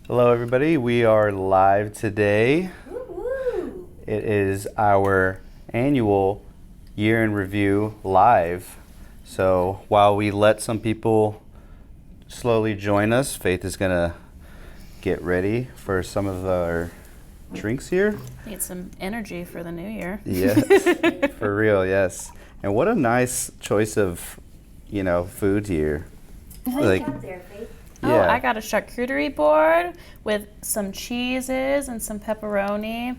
Hello, everybody. We are live today. Woo-woo. It is our annual year in review live. So while we let some people slowly join us, Faith is going to get ready for some of our drinks here. Need some energy for the new year. Yes, for real, yes. And what a nice choice of, food here. What do you got there, Faith? Oh, I got a charcuterie board with some cheeses and some pepperoni.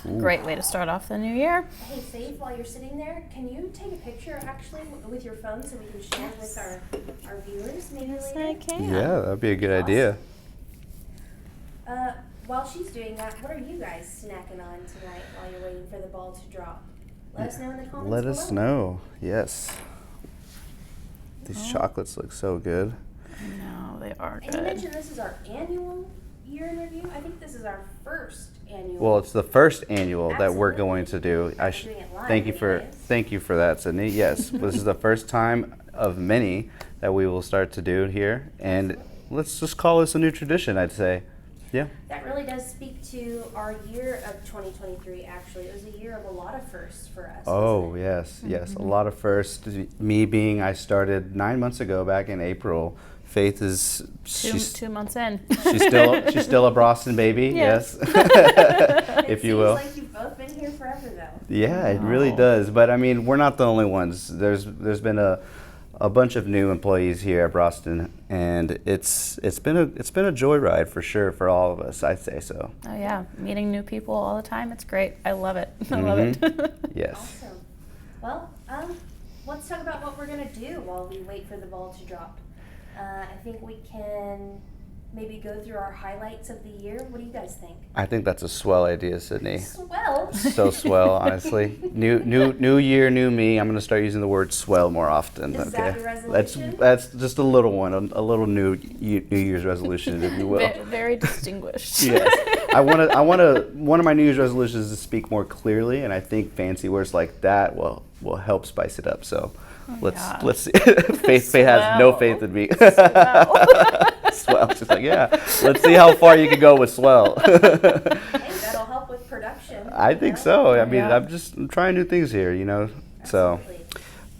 Ooh. Great way to start off the new year. Hey, Faith, while you're sitting there, can you take a picture actually with your phone so we can share it with our viewers maybe Yes, later? I can. Yeah, that'd be a good idea. While she's doing that, what are you guys snacking on tonight while you're waiting for the ball to drop? Let us know in the comments Let below. us know, yes. These chocolates look so good. No, they are And you good. mentioned this is our annual year in review. I think this is our first annual. Well, it's the first annual that we're Absolutely. going to do. We're doing it live Thank you for that, Sydney. Yes, this is the first time of many that we will start to do here, and let's just call this a new tradition, I'd say. Yeah. That really does speak to our year of 2023, actually. It was a year of a lot of firsts for us. Oh, wasn't it? yes, a lot of firsts. Me being, I started 9 months ago, back in April. Faith is Two months in. she's still a Braustin baby. Yes. Yes, if you will. It seems like you've both been here forever, though. Yeah, it really Wow. does. But I mean, we're not the only ones. There's been a bunch of new employees here at Braustin, and it's been a joyride for sure for all of us. I'd say so. Oh yeah, meeting new people all the time. It's great. I love it. I love it. Yes. Awesome. Well, let's talk about what we're going to do while we wait for the ball to drop. I think we can maybe go through our highlights of the year. What do you guys think? I think that's a swell idea, Sydney. Swell. So swell, honestly. New year, new me. I'm gonna start using the word swell more often. Is that your resolution? That's just a little one, a little New Year's resolution, if you will. Very distinguished. Yes. One of my New Year's resolutions is to speak more clearly, and I think fancy words like that will help spice it up. So let's see. Faith has no faith in me. Swell. She's like, yeah. Let's see how far you can go with swell. Hey, that'll help with production. I think so. I mean, Yeah. I'm trying new things here, So, Absolutely.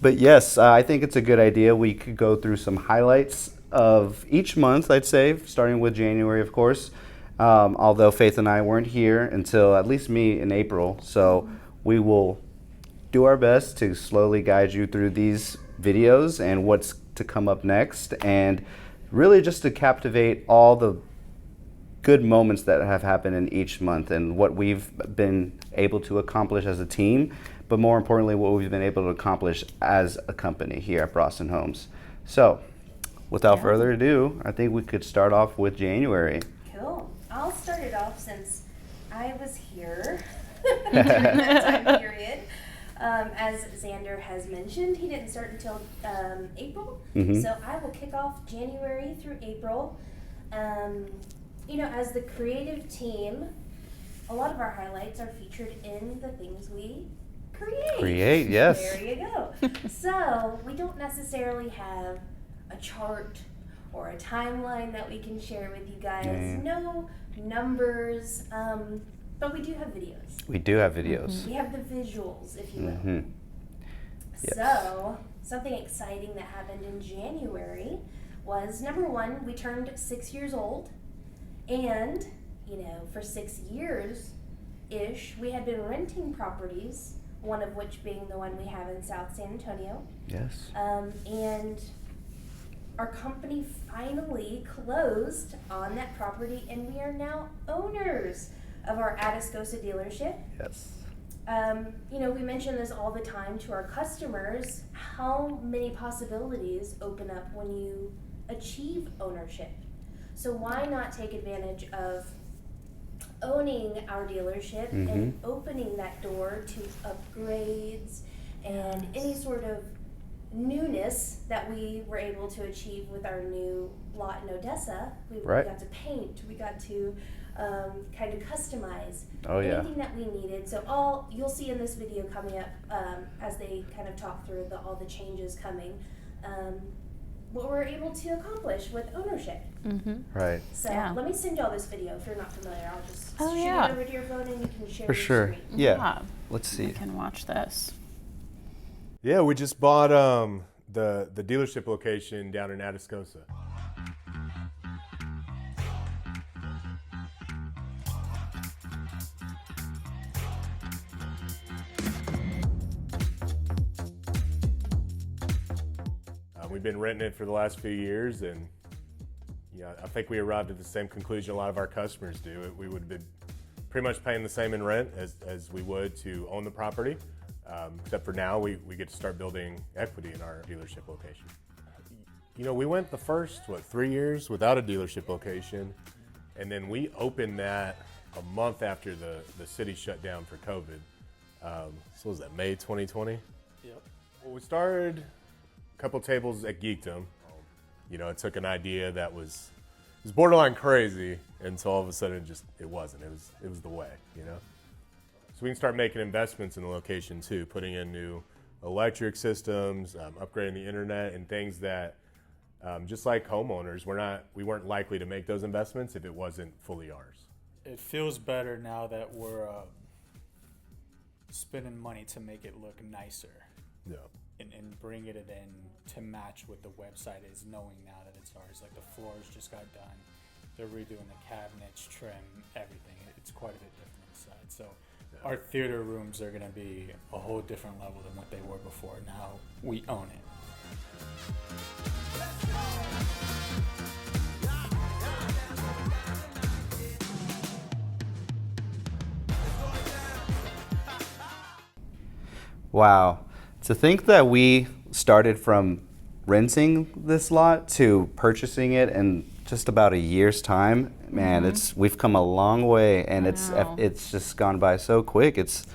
but yes, I think it's a good idea. We could go through some highlights of each month, I'd say, starting with January, of course. Although Faith and I weren't here until at least me in April, so we will do our best to slowly guide you through these videos and what's to come up next, and really just to captivate all the good moments that have happened in each month and what we've been able to accomplish as a team, but more importantly, what we've been able to accomplish as a company here at Braustin Homes. So, without further ado, I think we could start off with January. Cool. I'll start it off since I was here during that time period. As Xander has mentioned, he didn't start until April. Mhm. So I will kick off January through April. As the creative team, a lot of our highlights are featured in the things we create. Yes. There you go. So we don't necessarily have a chart or a timeline that we can share with you guys. Yeah. No numbers, but we do have videos. We do have videos. We have the visuals, if you will. Mhm. Yes. So, something exciting that happened in January was, number one, we turned 6 years old. And, for 6 years-ish, we had been renting properties, one of which being the one we have in South San Antonio. Yes. And our company finally closed on that property, and we are now owners of our Atascosa dealership. Yes. We mention this all the time to our customers, how many possibilities open up when you achieve ownership. So why not take advantage of owning our dealership and opening that door to upgrades and any sort of newness that we were able to achieve with our new lot in Odessa. We got to paint, we got to kind of customize anything that we needed. So you'll see in this video coming up as they kind of talk through all the changes coming. what we're able to accomplish with ownership. Right. So Yeah. let me send y'all this video if you're not familiar. I'll just Oh, shoot yeah. it over to your phone and you can share For your sure. screen. Yeah. Let's see. You can watch this. Yeah, we just bought the dealership location down in Atascosa. We've been renting it for the last few years, and I think we arrived at the same conclusion a lot of our customers do. We would have been pretty much paying the same in rent as we would to own the property, except for now we get to start building equity in our dealership location. We went the first, 3 years without a dealership location, and then we opened that a month after the city shut down for COVID. So was that May 2020? Yep. Well, we started a couple tables at Geekdom. It took an idea that was borderline crazy, and so all of a sudden it wasn't. It was the way, So we can start making investments in the location too, putting in new electric systems, upgrading the internet, and things that, just like homeowners, we weren't likely to make those investments if it wasn't fully ours. It feels better now that we're spending money to make it look nicer. Yeah. And bring it in to match what the website is, knowing now that it's ours. Like the floors just got done. They're redoing the cabinets, trim, everything. It's quite a bit different inside. So our theater rooms are going to be a whole different level than what they were before. Now we own it. Wow. To think that we started from renting this lot to purchasing it in just about a year's time, man, we've come a long way, and know. it's just gone by so quick. It's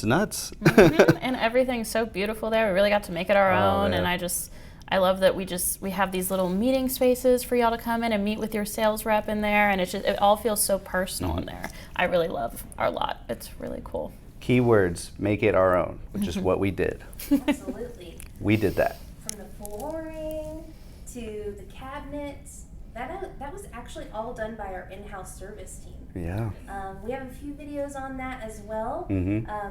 nuts. And everything's so beautiful there. We really got to make it our own, yeah. and I love that we have these little meeting spaces for y'all to come in and meet with your sales rep in there, and it all feels so personal in there. I really love our lot. It's really cool. Keywords, make it our own, which is what we did. Absolutely. We did that. From the flooring to the cabinets, that was actually all done by our in-house service team. Yeah. We have a few videos on that as well,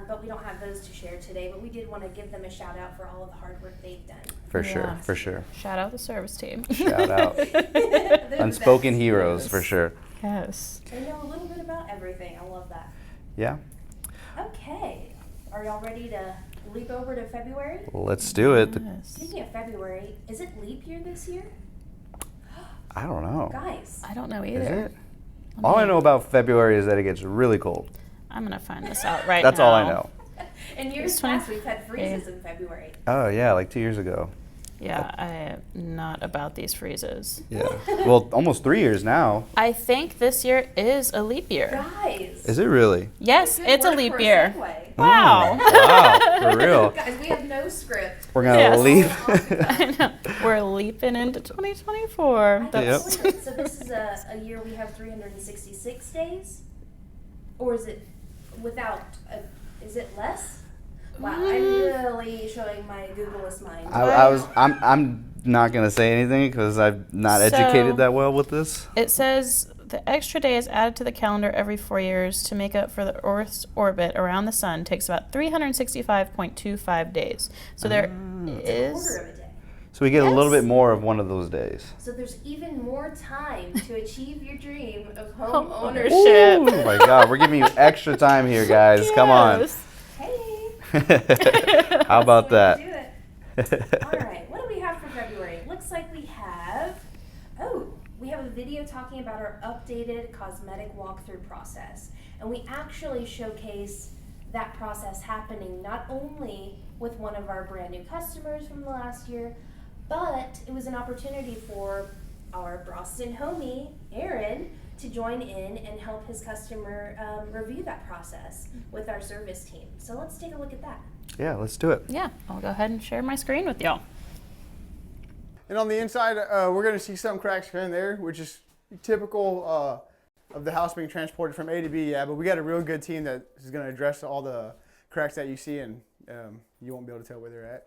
but we don't have those to share today. But we did want to give them a shout out for all of the hard work they've done. For sure, Yeah. for sure. Shout out the service team. Shout out. They're the Unspoken best. heroes, for sure. Yes. They know a little bit about everything. I love that. Yeah. Okay, are y'all ready to leap over to February? Let's do it. Yes. Speaking of February, is it leap year this year? I don't know. Guys, I don't know Is either. it? All I know about February is that it gets really cold. I'm gonna find this out right That's now. all I know. in years It's past 20 we've had freezes in February. Oh, yeah, like 2 years ago. Yeah, I am not about these freezes. Yeah. Well, almost 3 years now. I think this year is a leap year. Guys, Is it really? Yes, good it's a word leap for a year. segue. Wow. Wow, for real. Guys, we have no script. We're gonna Yes. leave. I know. We're leaping into 2024. I Yep. can't believe it. So this is a year we have 366 days? Or is it is it less? Wow, I'm really showing my Googleless mind. I'm not gonna say anything because I'm not educated that well with this. It says the extra day is added to the calendar every 4 years to make up for the Earth's orbit around the sun. Takes about 365.25 days. So there Quarter is. of a day. So we get a little Yes. bit more of one of those days. So there's even more time to achieve your dream of home ownership. Ownership. Oh my God, we're giving you extra time here, guys. Come on. Yes. Hey. How about That's the that? way to do it. All right, what do we have for February? It looks like we have a video talking about our updated cosmetic walkthrough process. And we actually showcase that process happening not only with one of our brand new customers from the last year, but it was an opportunity for our Braustin homie, Aaron, to join in and help his customer review that process with our service team. So let's take a look at that. Yeah, let's do it. Yeah, I'll go ahead and share my screen with y'all. And on the inside, we're going to see some cracks here and there, which is typical of the house being transported from A to B. Yeah, but we got a real good team that is going to address all the cracks that you see, and you won't be able to tell where they're at.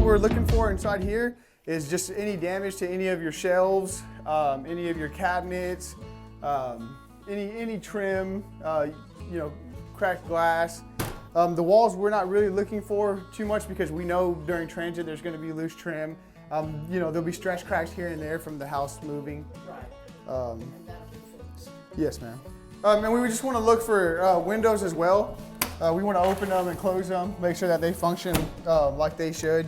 we're looking for inside here is just any damage to any of your shelves, any of your cabinets, any trim, cracked glass. The walls we're not really looking for too much because we know during transit there's going to be loose trim. There'll be stretch cracks here and there from the house moving. Right. And that'll be fixed. Yes, ma'am. And we just want to look for windows as well. We want to open them and close them, make sure that they function like they should,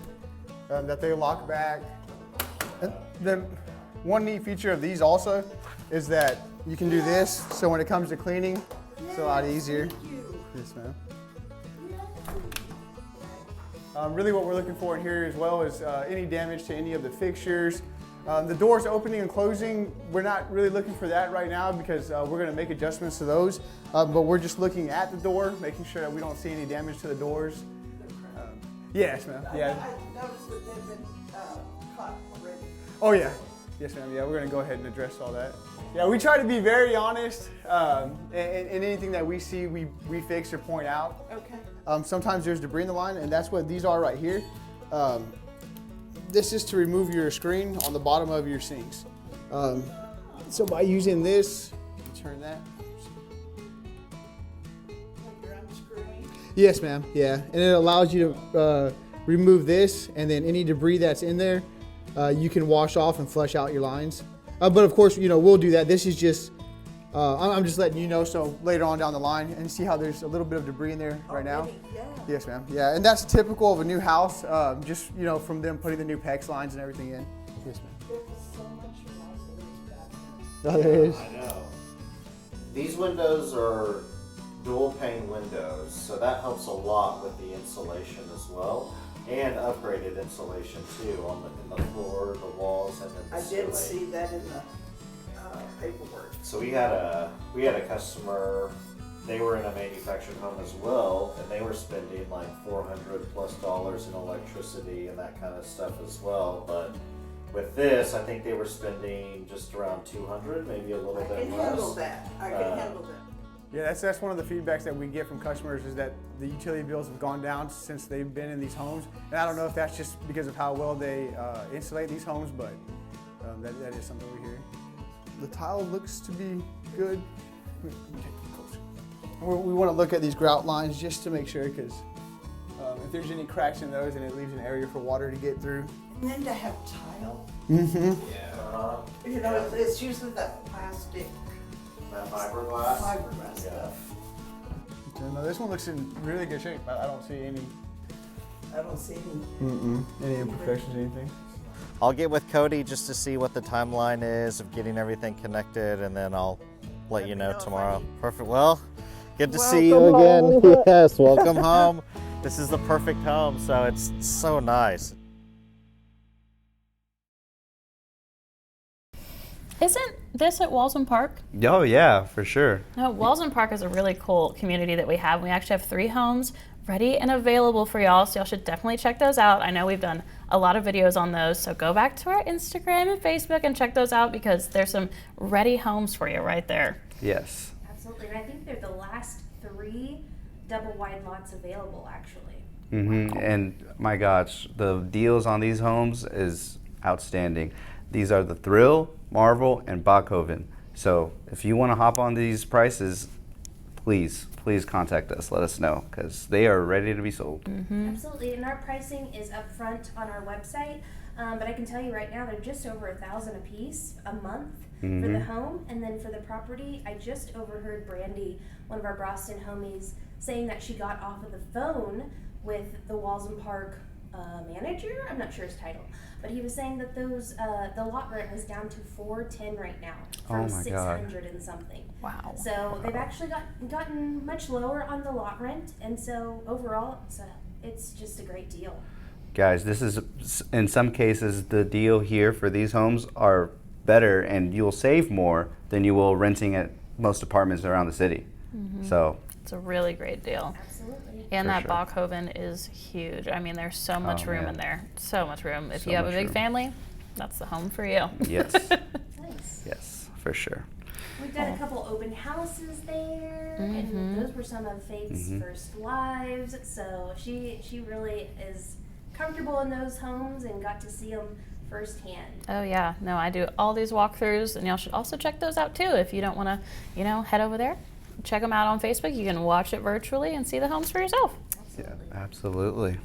that they lock back. And then one neat feature of these also is that you can do this, so when it comes to cleaning, it's a lot easier. Thank you. Yes, ma'am. Really what we're looking for in here as well is any damage to any of the fixtures. The doors opening and closing, we're not really looking for that right now because we're going to make adjustments to those. But we're just looking at the door, making sure that we don't see any damage to the doors. Yes, ma'am. Yeah. I noticed that they've been caught already. Oh, yeah. Yes, ma'am. Yeah, we're going to go ahead and address all that. Yeah, we try to be very honest, and anything that we see, we fix or point out. Okay. Sometimes there's debris in the line, and that's what these are right here. This is to remove your screen on the bottom of your sinks. So by using this, turn that. You're unscrewing. Yes, ma'am. Yeah, and it allows you to remove this, and then any debris that's in there, you can wash off and flush out your lines. But of course, we'll do that. This is just, I'm just letting you know, so later on down the line, and see how there's a little bit of debris in there right now. Yeah. Yes, ma'am. Yeah, and that's typical of a new house, just, from them putting the new PEX lines and everything in. Yes, ma'am. There was so much nicer back Oh, there is. I know. These windows are dual pane windows, so that helps a lot with the insulation as well, and upgraded insulation too in the floor, the walls, and then the I did ceiling. see that in the paperwork. So we had a customer. They were in a manufactured home as well, and they were spending like $400+ in electricity and that kind of stuff as well. But with this, I think they were spending just around $200, maybe a little I bit can less. handle that. I can handle that. Yeah, that's one of the feedbacks that we get from customers is that the utility bills have gone down since they've been in these homes. And I don't know if that's just because of how well they insulate these homes, but that is something we hear. The tile looks to be good. Let me take it closer. We want to look at these grout lines just to make sure, because if there's any cracks in those, and it leaves an area for water to get through. And then to have tile, Mm-hmm. Yeah. it's usually that plastic That fiberglass. fiberglass Yeah. stuff. No, this one looks in really good shape. I don't see any I don't see any. imperfections or anything. I'll get with Cody just to see what the timeline is of getting everything connected, and then I'll let you know tomorrow. Perfect. Well, good to see you again. Yes, welcome home. This is the perfect home, so it's so nice. Isn't this at Walden Park? Oh yeah, for sure. No, Walden Park is a really cool community that we have. We actually have 3 homes ready and available for y'all, so y'all should definitely check those out. I know we've done a lot of videos on those, so go back to our Instagram and Facebook and check those out because there's some ready homes for you right there. Yes. Absolutely, and I think they're the last 3 double wide lots available, actually. And my gosh, the deals on these homes is outstanding. These are the Thrill, Marvel, and Bachhoven. So if you want to hop on these prices, please contact us. Let us know because they are ready to be sold. Absolutely, and our pricing is upfront on our website. But I can tell you right now, they're just over $1,000 a piece a month for the home, and then for the property, I just overheard Brandy, one of our Braustin homies, saying that she got off of the phone with the Walden Park manager. I'm not sure his title, but he was saying that those the lot rent was down to $410 right now from Oh my God. $600 and something. Wow. So they've actually gotten much lower on the lot rent, and so overall, it's just a great deal. Guys, this is, in some cases, the deal here for these homes are better and you'll save more than you will renting at most apartments around the city. So, It's a really great deal. Absolutely. And For that sure. Bachhoven is huge. I mean, there's so much room man. in there. So much room. If So you have a much big room. family, that's the home for you. yes, Nice. yes, for sure. We've done a couple open houses there, and those were some of Faith's first lives. So she really is comfortable in those homes and got to see them firsthand. Oh yeah, no, I do all these walkthroughs, and y'all should also check those out too. If you don't want to, head over there, check them out on Facebook. You can watch it virtually and see the homes for yourself. Yeah, absolutely.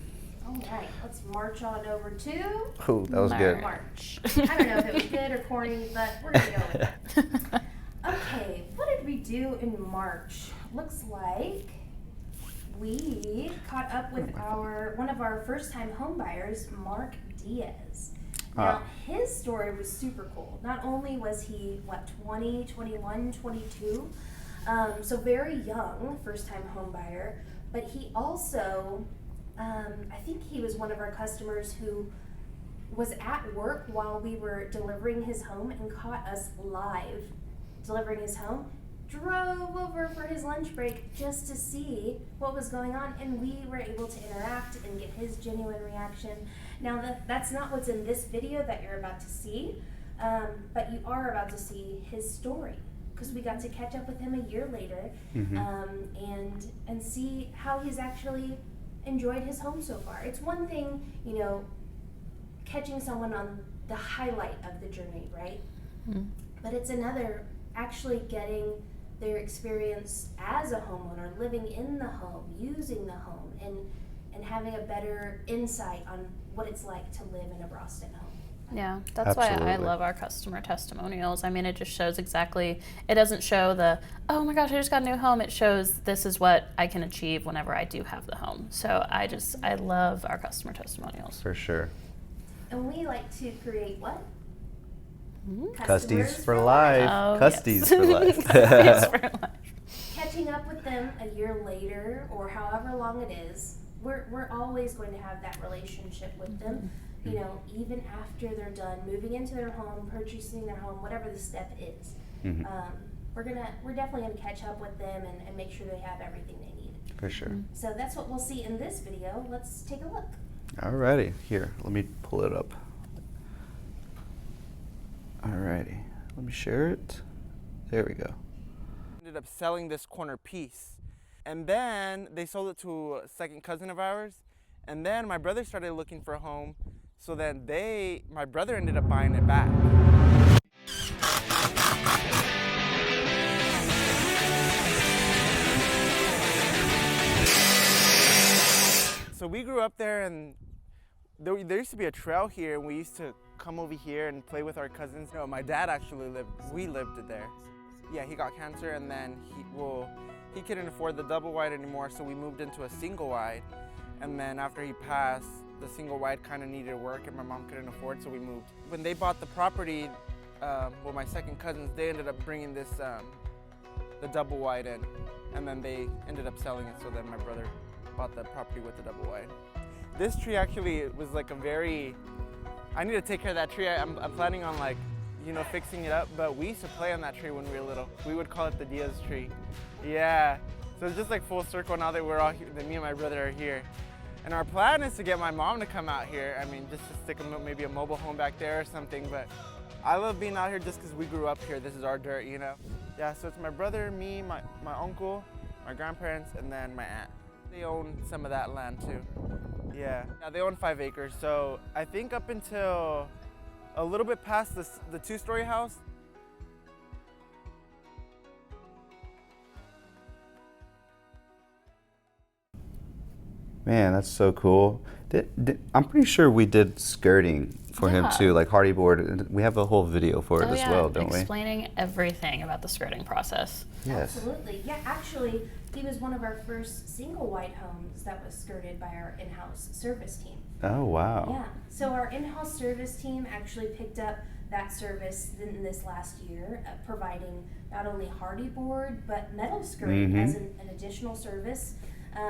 All right, let's march on over to Oh, that was good. March. I don't know if it was good or corny, but we're gonna go with it. Okay, what did we do in March? Looks like we caught up with one of our first-time home buyers, Mark Diaz. Now, his story was super cool. Not only was he, 20, 21, 22, so very young, first-time home buyer, but he also, I think he was one of our customers who was at work while we were delivering his home and caught us live delivering his home, drove over for his lunch break just to see what was going on, and we were able to interact and get his genuine reaction. Now that's not what's in this video that you're about to see, but you are about to see his story, because we got to catch up with him a year later, and see how he's actually enjoyed his home so far. It's one thing, catching someone on the highlight of the journey, right? But it's another actually getting their experience as a homeowner, living in the home, using the home, and having a better insight on what it's like to live in a Braustin home. Yeah, that's why I love our customer testimonials. I mean, it just shows exactly, it doesn't show the, oh my gosh, I just got a new home. It shows this is what I can achieve whenever I do have the home. So I love our customer testimonials. For sure. And we like to create what? Custies for life. Oh, Custies yes. for life. Custies for life. Catching up with them a year later, or however long it is, we're always going to have that relationship with them. Even after they're done moving into their home, purchasing their home, whatever the step is, we're definitely gonna catch up with them and make sure they have everything they need. For sure. So that's what we'll see in this video. Let's take a look. Alrighty, here, let me pull it up. Alrighty, let me share it. There we go. Ended up selling this corner piece, and then they sold it to a second cousin of ours, and then my brother started looking for a home, so then my brother ended up buying it back. So we grew up there, and there used to be a trail here, and we used to come over here and play with our cousins. My dad actually we lived there. Yeah, he got cancer, and then he couldn't afford the double wide anymore, so we moved into a single wide. And then after he passed, the single wide kind of needed work, and my mom couldn't afford, so we moved. When they bought the property, my second cousins, they ended up bringing this, the double wide in, and then they ended up selling it, so then my brother bought the property with the double wide. This tree actually was like I need to take care of that tree. I'm planning on fixing it up, but we used to play on that tree when we were little. We would call it the Diaz tree. Yeah, so it's just like full circle now that we're all here, that me and my brother are here. And our plan is to get my mom to come out here. I mean, just to stick maybe a mobile home back there or something, but I love being out here just because we grew up here. This is our dirt, Yeah, so it's my brother, me, my uncle, my grandparents, and then my aunt. They own some of that land too. Yeah, they own 5 acres. So I think up until a little bit past the 2-story house. Man, that's so cool. I'm pretty sure we did skirting for him too, like hardy board. We have a whole video for it as well, don't we? Explaining everything about the skirting process. Yes. Absolutely. Yeah, actually, he was one of our first single wide homes that was skirted by our in-house service team. Oh, wow. Yeah. So our in-house service team actually picked up that service in this last year, providing not only hardy board, but metal skirting as an additional service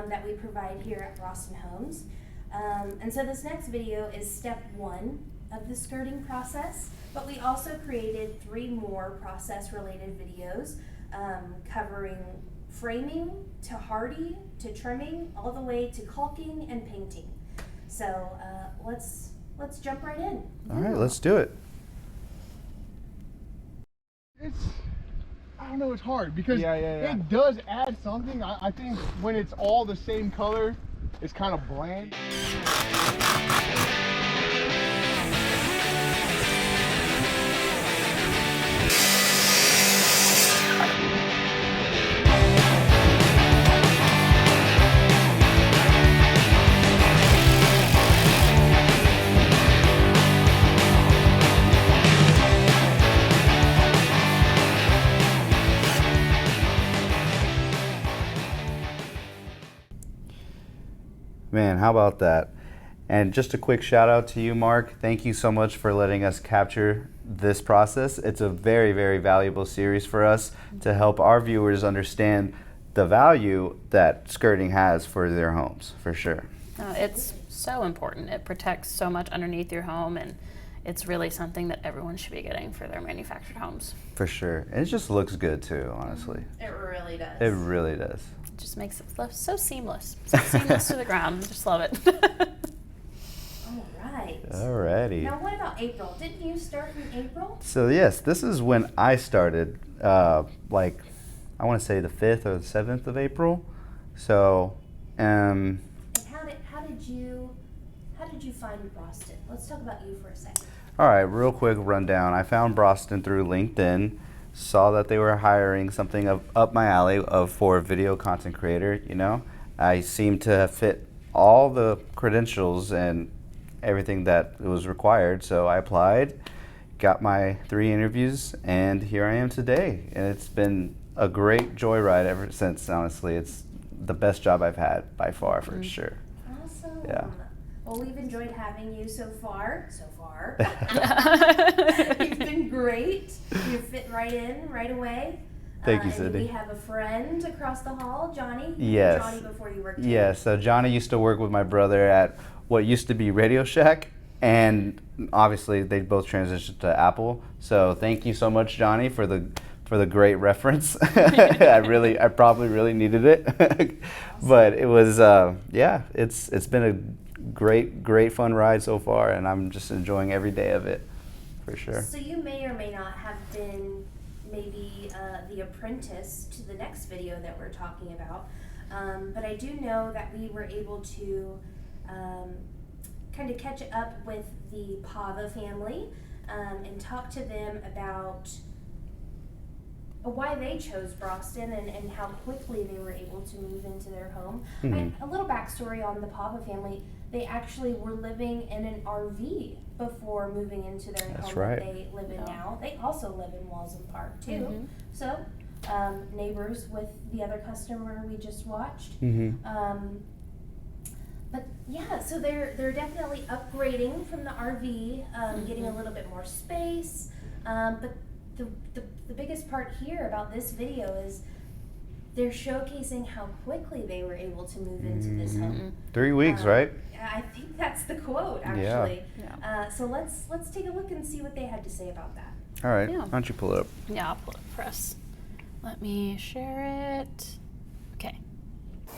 that we provide here at Braustin Homes. And so this next video is step 1 of the skirting process, but we also created 3 more process-related videos covering framing to hardy to trimming all the way to caulking and painting. So let's jump right in. All right, let's do it. I don't know, it's hard because Yeah. it does add something. I think when it's all the same color, It's kind of bland. Man, how about that? And just a quick shout out to you, Mark. Thank you so much for letting us capture this process. It's a very, very valuable series for us to help our viewers understand the value that skirting has for their homes, for sure. It's so important. It protects so much underneath your home, and it's really something that everyone should be getting for their manufactured homes. For sure. And it just looks good too, honestly. It really does. It really does. It just makes it so seamless. So seamless to the ground. Just love it. All right. Alrighty. Now, what about April? Didn't you start in April? So yes, this is when I started, like, I want to say the 5th or the 7th of April. So, And how did you find Braustin? Let's talk about you for a second. all right, real quick rundown. I found Braustin through LinkedIn, saw that they were hiring something up my alley for a video content creator, you know. I seemed to fit all the credentials and everything that was required, so I applied, got my 3 interviews, and here I am today. And it's been a great joyride ever since, honestly. It's the best job I've had by far, for sure. Awesome. Yeah. Well, we've enjoyed having you so far. You've been great. You fit right in right away. Thank you, and Cindy. we have a friend across the hall, Johnny. Yes. Johnny before you worked here. Yeah, so Johnny used to work with my brother at what used to be Radio Shack, and obviously they both transitioned to Apple. So thank you so much, Johnny, for the great reference. I probably really needed it. But it was it's been a great fun ride so far, and I'm just enjoying every day of it, for sure. So you may or may not have been maybe the apprentice to the next video that we're talking about. But I do know that we were able to kind of catch up with the Pava family and talk to them about why they chose Braustin and how quickly they were able to move into their home. A little backstory on the Pava family. They actually were living in an RV before moving into their home right. that they live in now. They also live in Walsen Park too. So neighbors with the other customer we just watched. But yeah, so they're definitely upgrading from the RV, getting a little bit more space. But the biggest part here about this video is they're showcasing how quickly they were able to move into this home. 3 weeks, right? I think that's the quote, actually. So let's take a look and see what they had to say about that. All right, Yeah. why don't you pull it up? Yeah, I'll pull it for us. Let me share it. Okay.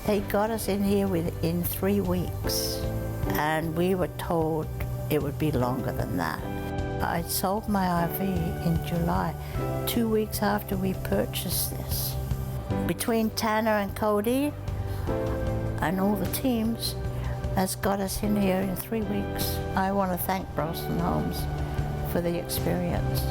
They got us in here within 3 weeks, and we were told it would be longer than that. I sold my RV in July, 2 weeks after we purchased this. Between Tanner and Cody and all the teams has got us in here in 3 weeks. I want to thank Braustin Homes for the experience.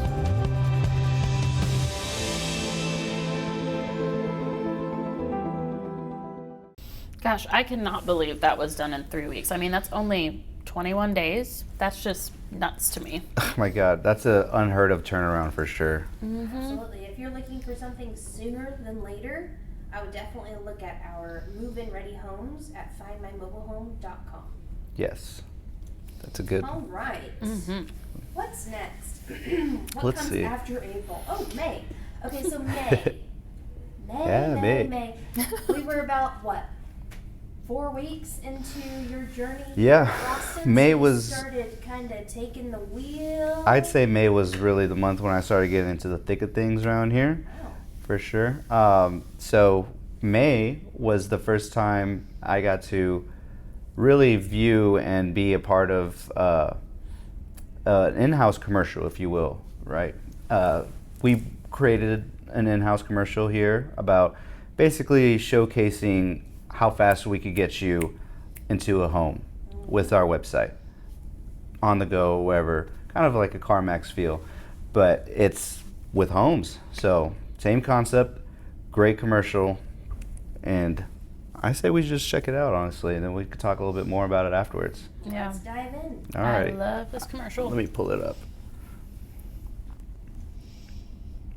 Gosh, I cannot believe that was done in 3 weeks. I mean, that's only 21 days. That's just nuts to me. Oh my God, that's an unheard of turnaround for sure. Absolutely. If you're looking for something sooner than later, I would definitely look at our move-in ready homes at findmymobilehome.com. Yes, that's a good. All right. What's next? What Let's comes see. after April? Oh, May. Okay, so May. Yeah, May. We were about, what, 4 weeks into your journey? Yeah. Braustin? May So you was- started kind of taking the wheel. I'd say May was really the month when I started getting into the thick of things around here, Oh. for sure. So May was the first time I got to really view and be a part of an in-house commercial, if you will, right? We created an in-house commercial here about basically showcasing how fast we could get you into a home with our website, on the go, wherever, kind of like a CarMax feel, but it's with homes. So same concept, great commercial, and I say we just check it out, honestly, and then we could talk a little bit more about it afterwards. Yeah. Let's dive in. All right. I love this commercial. Let me pull it up.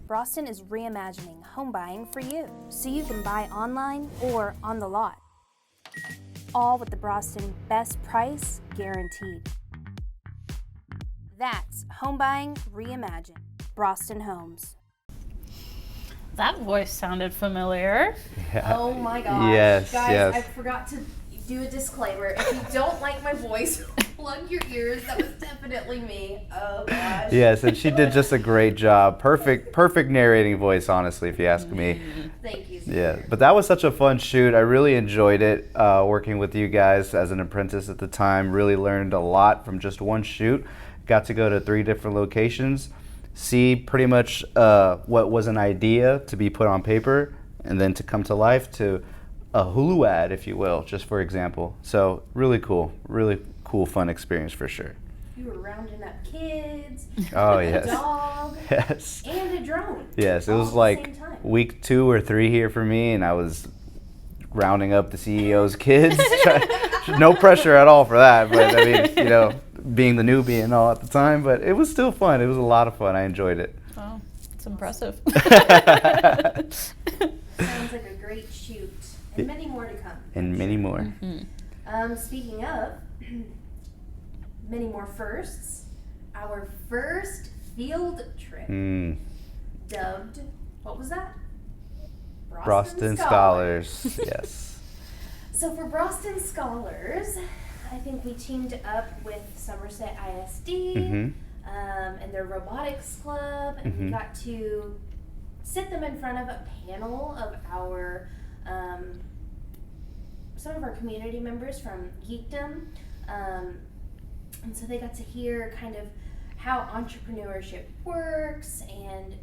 Braustin is reimagining home buying for you, so you can buy online or on the lot. All with the Braustin best price guaranteed. That's home buying reimagined. Braustin Homes. That voice sounded familiar. Yeah. Oh my gosh. Yes, Guys, yes. I forgot to do a disclaimer. If you don't like my voice, plug your ears. That was definitely me. Oh gosh. Yes, and she did just a great job. Perfect narrating voice, honestly, if you ask me. Thank you. Yeah, Xander. but that was such a fun shoot. I really enjoyed it, working with you guys as an apprentice at the time. Really learned a lot from just one shoot. Got to go to 3 different locations, see pretty much what was an idea to be put on paper, and then to come to life to a Hulu ad, if you will, just for example. So really cool, fun experience for sure. You were rounding up kids, Oh, a yes. dog, Yes. and a drone. Yes, it all was at the like same time. week 2 or 3 here for me, and I was rounding up the CEO's kids. No pressure at all for that, but I mean, you know, being the newbie and all at the time, but it was still fun. It was a lot of fun. I enjoyed it. Oh, it's impressive. Sounds like a great shoot, and many more to come. And many more. Speaking of many more firsts, our first field trip, dubbed, what was that? Braustin Scholars. Yes. So for Braustin Scholars, I think we teamed up with Somerset ISD and their robotics club, and we got to sit them in front of a panel of our some of our community members from Geekdom, and so they got to hear kind of how entrepreneurship works and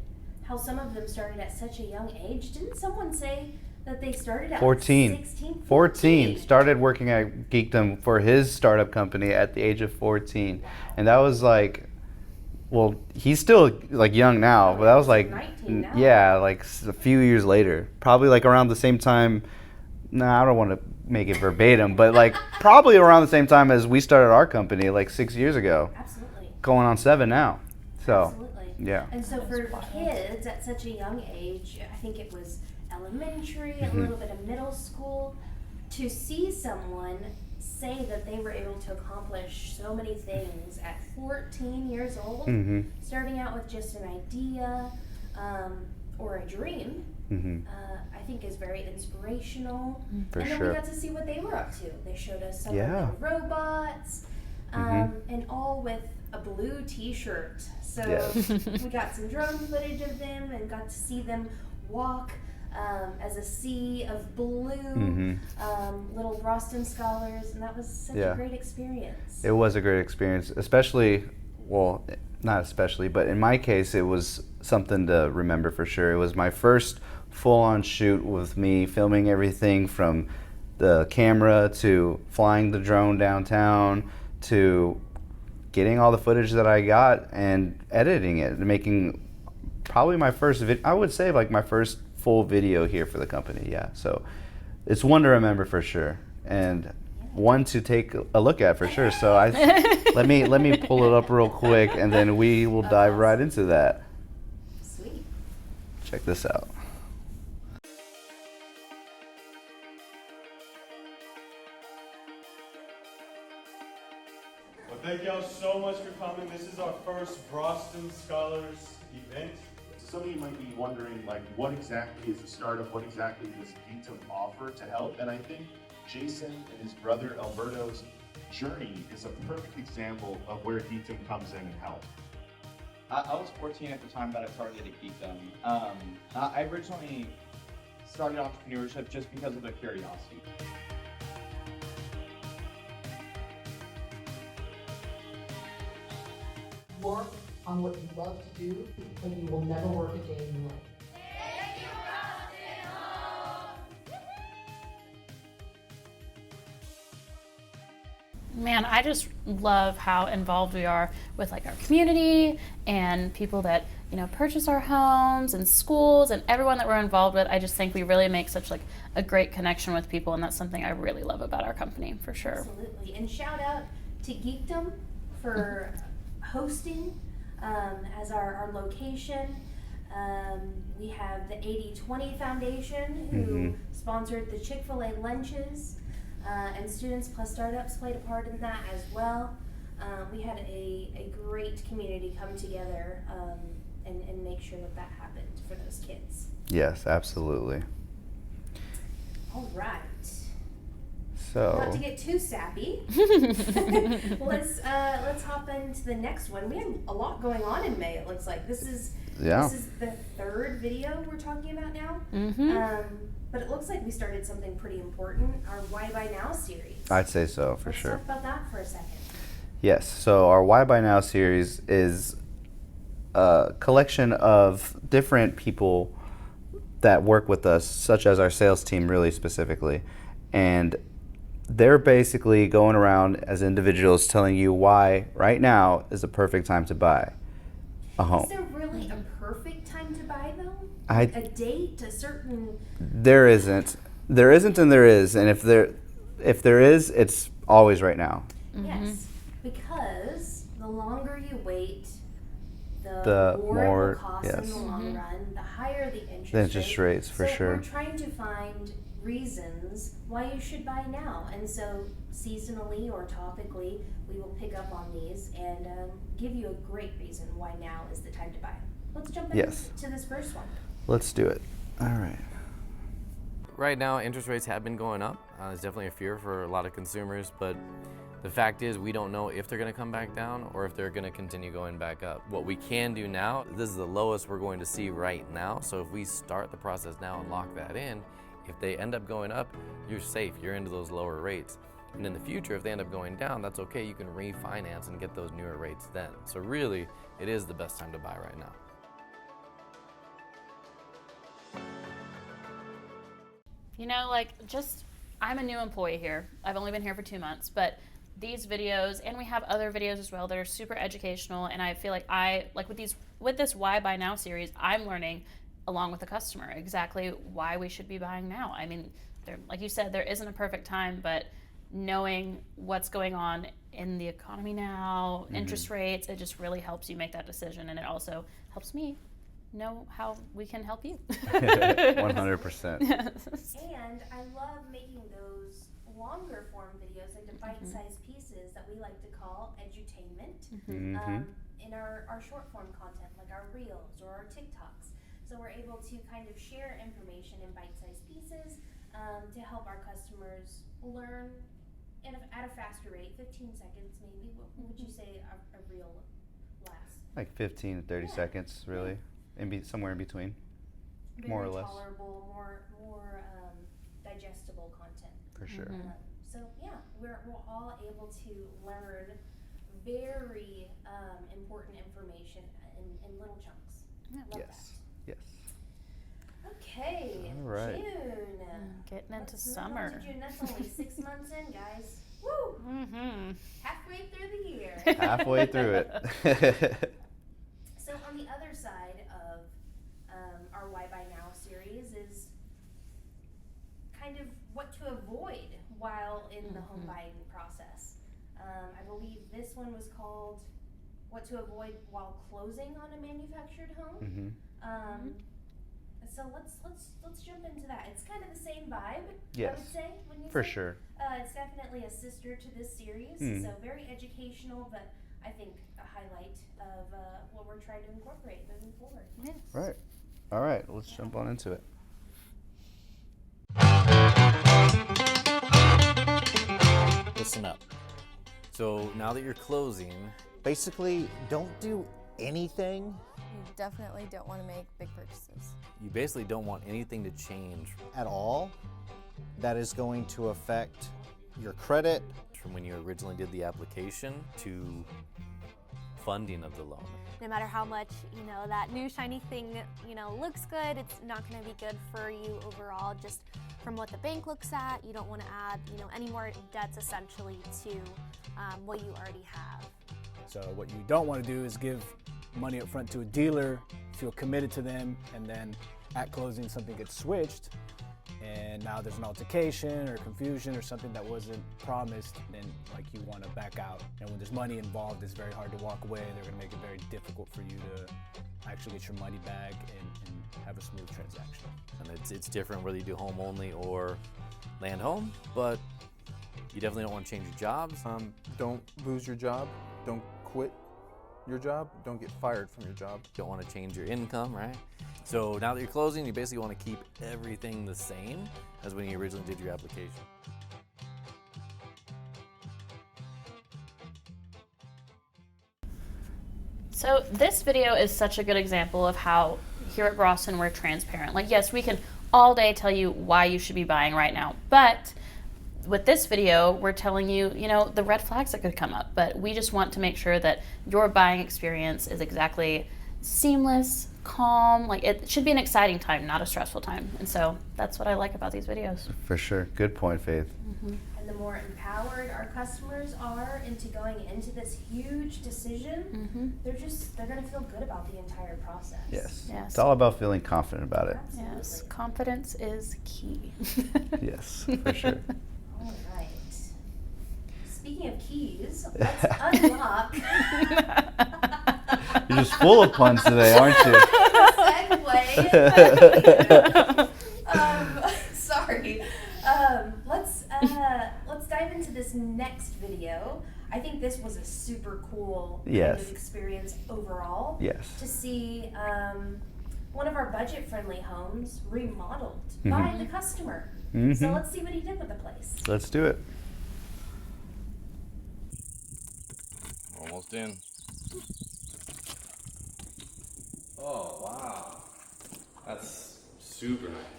how some of them started at such a young age. Didn't someone say that they started at 14. Like 16? 14. Started working at Geekdom for his startup company at the age of 14. And that was like, well, he's still like young now, but that was like, 19 now. yeah, like a few years later. Probably like around the same time. No, I don't want to make it verbatim, but like probably around the same time as we started our company, like 6 years ago. Absolutely. Going on 7 now. So, Absolutely. yeah. And so for kids at such a young age, I think it was elementary, a little bit of middle school, to see someone say that they were able to accomplish so many things at 14 years old, starting out with just an idea or a dream, I think is very inspirational. For and then sure. we got to see what they were up to. They showed us some Yeah. of the robots, and all with a blue t-shirt. So Yes. we got some drone footage of them and got to see them walk as a sea of blue, little Braustin Scholars, and that was such Yeah. a great experience. It was a great experience, especially, well, not especially, but in my case, it was something to remember for sure. It was my first full-on shoot with me filming everything from the camera to flying the drone downtown to getting all the footage that I got and editing it and making probably my first I would say like my first full video here for the company. Yeah, so it's one to remember for sure and one to take a look at for sure. So let me pull it up real quick and then we will dive right into that. Sweet. Check this out. Well, thank y'all so much for coming. This is our first Braustin Scholars event. Some of you might be wondering, like, what exactly is the startup? What exactly does Geekdom offer to help? And I think Jason and his brother Alberto's journey is a perfect example of where Geekdom comes in and helps. I was 14 at the time that I started at Geekdom. I originally started entrepreneurship just because of a curiosity. Work on what you love to do, and you will never work a day in your life. Man, I just love how involved we are with like our community and people that, you know, purchase our homes and schools and everyone that we're involved with. I just think we really make such like a great connection with people, and that's something I really love about our company for sure. Absolutely. And shout out to Geekdom for hosting as our location. We have the 80/20 Foundation who sponsored the Chick-fil-A lunches, and Students Plus Startups played a part in that as well. We had a great community come together and make sure that happened for those kids. Yes, absolutely. All right. So. Not to get too sappy, let's hop into the next one. We have a lot going on in May. It looks like this is the third video we're talking about now. But it looks like we started something pretty important, our Why Buy Now series. I'd say so, for sure. Let's talk about that for a second. Yes, so our Why Buy Now series is a collection of different people that work with us, such as our sales team really specifically. And they're basically going around as individuals telling you why right now is the perfect time to buy a home. Is there really a perfect time to buy though? A date, a certain... There isn't. There isn't and there is. And if there is, it's always right now. Yes, because the longer you wait, the more it will cost in the long run, the higher the interest rates, for sure. So we're trying to find reasons why you should buy now. And so seasonally or topically, we will pick up on these and give you a great reason why now is the time to buy. Let's jump into this first one. Let's do it. All right. Right now, interest rates have been going up. There's definitely a fear for a lot of consumers, but the fact is we don't know if they're going to come back down or if they're going to continue going back up. What we can do now, this is the lowest we're going to see right now, so if we start the process now and lock that in, if they end up going up, you're safe, you're into those lower rates. And in the future, if they end up going down, that's okay, you can refinance and get those newer rates then. So really, it is the best time to buy right now. You know, like, I'm a new employee here. I've only been here for 2 months, but these videos, and we have other videos as well that are super educational, and I feel like with this Why Buy Now series, I'm learning along with the customer exactly why we should be buying now. I mean, like you said, there isn't a perfect time, but knowing what's going on in the economy now, interest rates, it just really helps you make that decision, and it also helps me know how we can help you. 100%. And I love making those longer form videos into bite-sized pieces that we like to call edutainment in our short form content, like our reels or our TikToks. So we're able to kind of share information in bite-sized pieces to help our customers learn at a faster rate, 15 seconds maybe. What would you say a reel lasts? Like 15 to 30 seconds, really. Somewhere in between, more or less. Tolerable, more digestible content. For sure. So yeah, we're all able to learn very important information in little chunks. Yes. Okay. All right. June. Getting into summer. Into June. That's only 6 months in, guys. Woo! Halfway through the year. Halfway through it. So on the other side of our Why Buy Now series is kind of what to avoid while in the home buying process. I believe this one was called What to Avoid While Closing on a Manufactured Home. So let's jump into that. It's kind of the same vibe, I would say. For sure. It's definitely a sister to this series, so very educational, but I think a highlight of what we're trying to incorporate moving forward. Yes. Right. All right, let's jump on into it. Listen up. So now that you're closing, basically don't do anything. You definitely don't want to make big purchases. You basically don't want anything to change at all. That is going to affect your credit. From when you originally did the application to funding of the loan. No matter how much, that new shiny thing, looks good, it's not going to be good for you overall. Just from what the bank looks at. You don't want to add, you know, any more debts essentially to what you already have. So what you don't want to do is give money up front to a dealer, feel committed to them, and then at closing something gets switched, and now there's an altercation or confusion or something that wasn't promised, then like you want to back out. And when there's money involved, it's very hard to walk away. They're going to make it very difficult for you to actually get your money back and have a smooth transaction. And it's different whether you do home only or land home, but you definitely don't want to change your jobs. Don't lose your job. Don't quit your job. Don't get fired from your job. You don't want to change your income, right? So now that you're closing, you basically want to keep everything the same as when you originally did your application. So this video is such a good example of how here at Braustin we're transparent. Like, yes, we can all day tell you why you should be buying right now, but with this video, we're telling you, you know, the red flags that could come up, but we just want to make sure that your buying experience is exactly seamless, calm. Like, it should be an exciting time, not a stressful time. And so that's what I like about these videos. For sure. Good point, Faith. And the more empowered our customers are into going into this huge decision, they're going to feel good about the entire process. Yes. Yes. It's all about feeling confident about it. Yes, confidence is key. Yes, for sure. All right. Speaking of keys, let's unlock. You're just full of puns today, aren't you? Segue. Sorry. Let's dive into this next video. I think this was a super cool kind of experience overall. Yes. To see one of our budget-friendly homes remodeled by the customer. So let's see what he did with the place. Let's do it. Almost in. Oh, wow. That's super nice.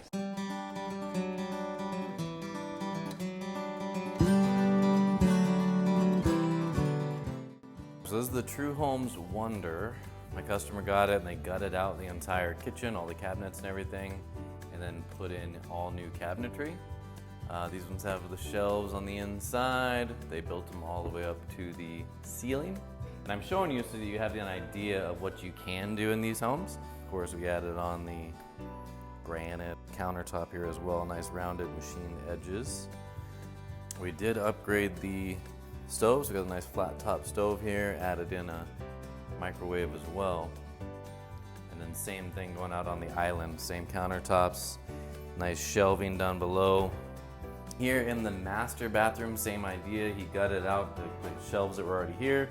So this is the True Homes Wonder. My customer got it and they gutted out the entire kitchen, all the cabinets and everything, and then put in all new cabinetry. These ones have the shelves on the inside. They built them all the way up to the ceiling. And I'm showing you so that you have an idea of what you can do in these homes. Of course, we added on the granite countertop here as well, nice rounded machined edges. We did upgrade the stoves. We got a nice flat top stove here, added in a microwave as well. And then same thing going out on the island, same countertops, nice shelving down below. Here in the master bathroom, same idea. He gutted out the shelves that were already here,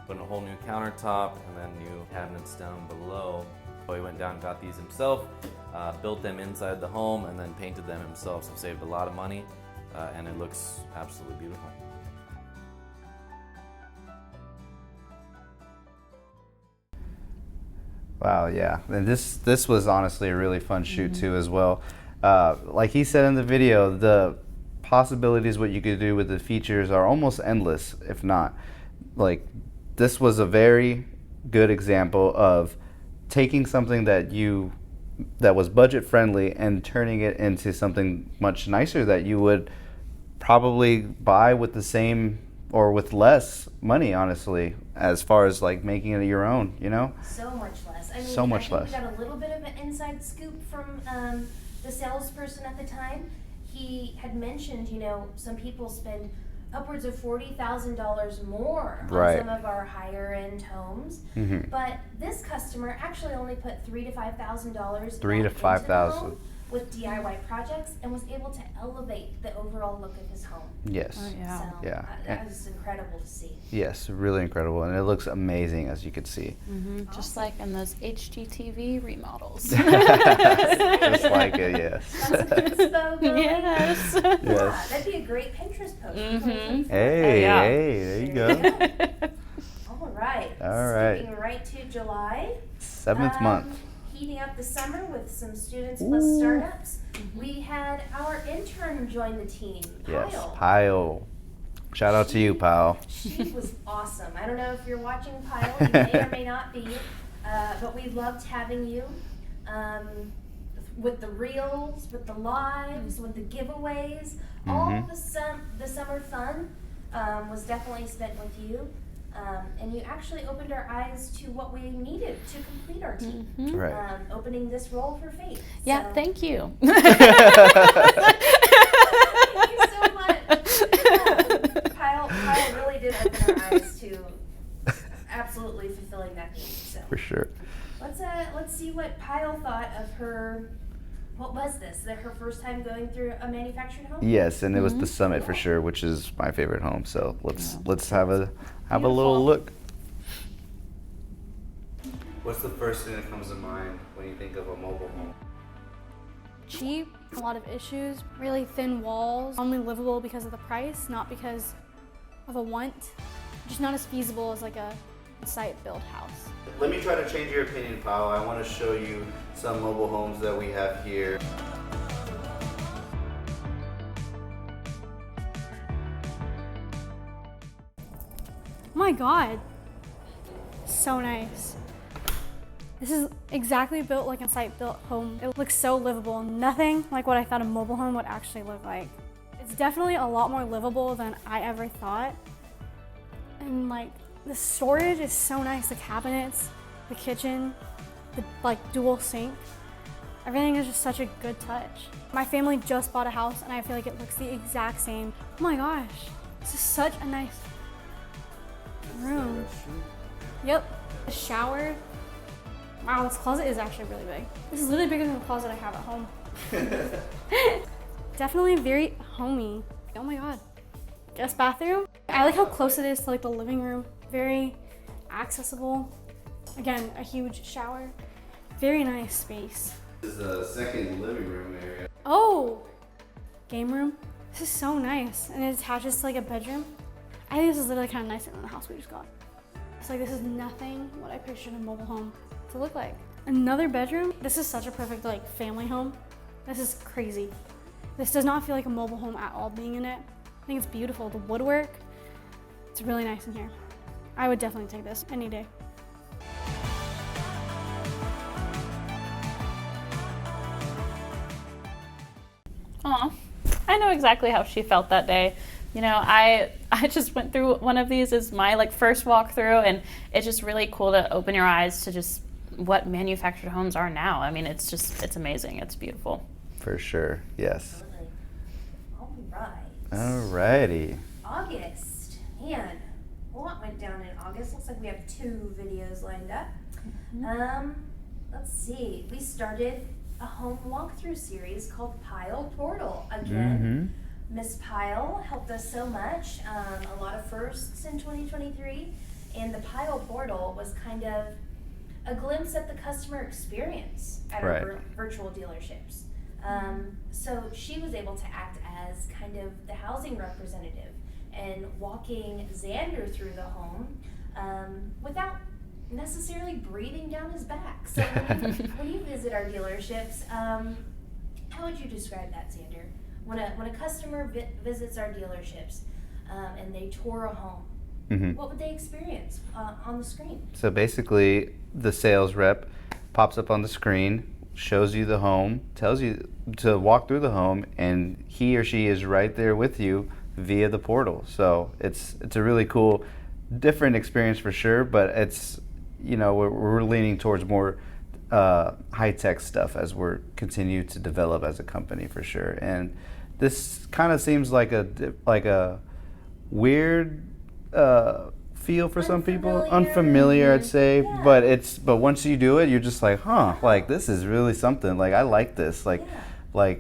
put in a whole new countertop, and then new cabinets down below. So he went down and got these himself, built them inside the home, and then painted them himself, so saved a lot of money, and it looks absolutely beautiful. Wow, yeah. And this was honestly a really fun shoot too as well. Like he said in the video, the possibilities what you could do with the features are almost endless, if not. Like, this was a very good example of taking something that was budget friendly and turning it into something much nicer that you would probably buy with the same or with less money, honestly, as far as like making it your own, you know? So much less. I mean, so much I think less. we got a little bit of an inside scoop from the salesperson at the time. He had mentioned, you know, some people spend upwards of $40,000 more on some of our higher end homes. But this customer actually only put $3,000 to $5,000 $3,000 to $5,000 with DIY projects and was able to elevate the overall look of his home. Yes. So that was incredible to see. Yes, really incredible, and it looks amazing as you can see. Just like in those HGTV remodels. Just like it, yes. That's some inspo going. Yes. Yeah, that'd be a great Pinterest post. Hey, there you go. All right. All right. Skipping right to July. 7th month. Heating up the summer with some students plus startups. We had our intern join the team, Pyle. Yes, Pyle. Shout out to you, Pyle. She was awesome. I don't know if you're watching, Pyle. You may or may not be, but we loved having you. with the reels, with the lives, with the giveaways, all the summer fun was definitely spent with you. And you actually opened our eyes to what we needed to complete our team. Right. Opening this role for Faith. Yeah, So- thank you. Thank you so much. Yeah, Kyle really did open our eyes to absolutely fulfilling that need. So For sure. let's see what Kyle thought of her. What was this? That her first time going through a manufactured home? Yes, and it was the Summit for sure, which is my favorite home. So let's have a little look. What's the first thing that comes to mind when you think of a mobile home? Cheap, a lot of issues, really thin walls, only livable because of the price, not because of a want. Just not as feasible as like a site-built house. Let me try to change your opinion, Powell. I want to show you some mobile homes that we have here. Oh my God, so nice. This is exactly built like a site-built home. It looks so livable, nothing like what I thought a mobile home would actually look like. It's definitely a lot more livable than I ever thought. And like, the storage is so nice, the cabinets, the kitchen, the like dual sink. Everything is just such a good touch. My family just bought a house and I feel like it looks the exact same. Oh my gosh, this is such a nice room. Yep, the shower. Wow, this closet is actually really big. This is literally bigger than the closet I have at home. Definitely very homey. Oh my God. Guest bathroom. I like how close it is to like the living room. Very accessible. Again, a huge shower. Very nice space. This is the second living room area. Oh, game room. This is so nice. And it attaches to like a bedroom. I think this is literally kind of nicer than the house we just got. It's like this is nothing what I pictured a mobile home to look like. Another bedroom. This is such a perfect like family home. This is crazy. This does not feel like a mobile home at all being in it. I think it's beautiful. The woodwork, it's really nice in here. I would definitely take this any day. Aw, I know exactly how she felt that day. You know, I just went through one of these as my like first walkthrough, and it's just really cool to open your eyes to just what manufactured homes are now. I mean, it's amazing. It's beautiful. For sure, yes. All right. Alrighty. August. Man, a lot went down in August. Looks like we have 2 videos lined up. Let's see. We started a home walkthrough series called Pile Portal. Again, Miss Pile helped us so much. A lot of firsts in 2023. And the Pile Portal was kind of a glimpse at the customer experience at our virtual dealerships. So she was able to act as kind of the housing representative and walking Xander through the home without necessarily breathing down his back. So when you visit our dealerships, how would you describe that, Xander? When a customer visits our dealerships and they tour a home, what would they experience on the screen? So basically, the sales rep pops up on the screen, shows you the home, tells you to walk through the home, and he or she is right there with you via the portal. So it's a really cool, different experience for sure, but it's, you know, we're leaning towards more high-tech stuff as we're continue to develop as a company for sure. And this kind of seems like a weird feel for some people, unfamiliar I'd say, but once you do it, you're just like, like this is really something. Like I like this. Like why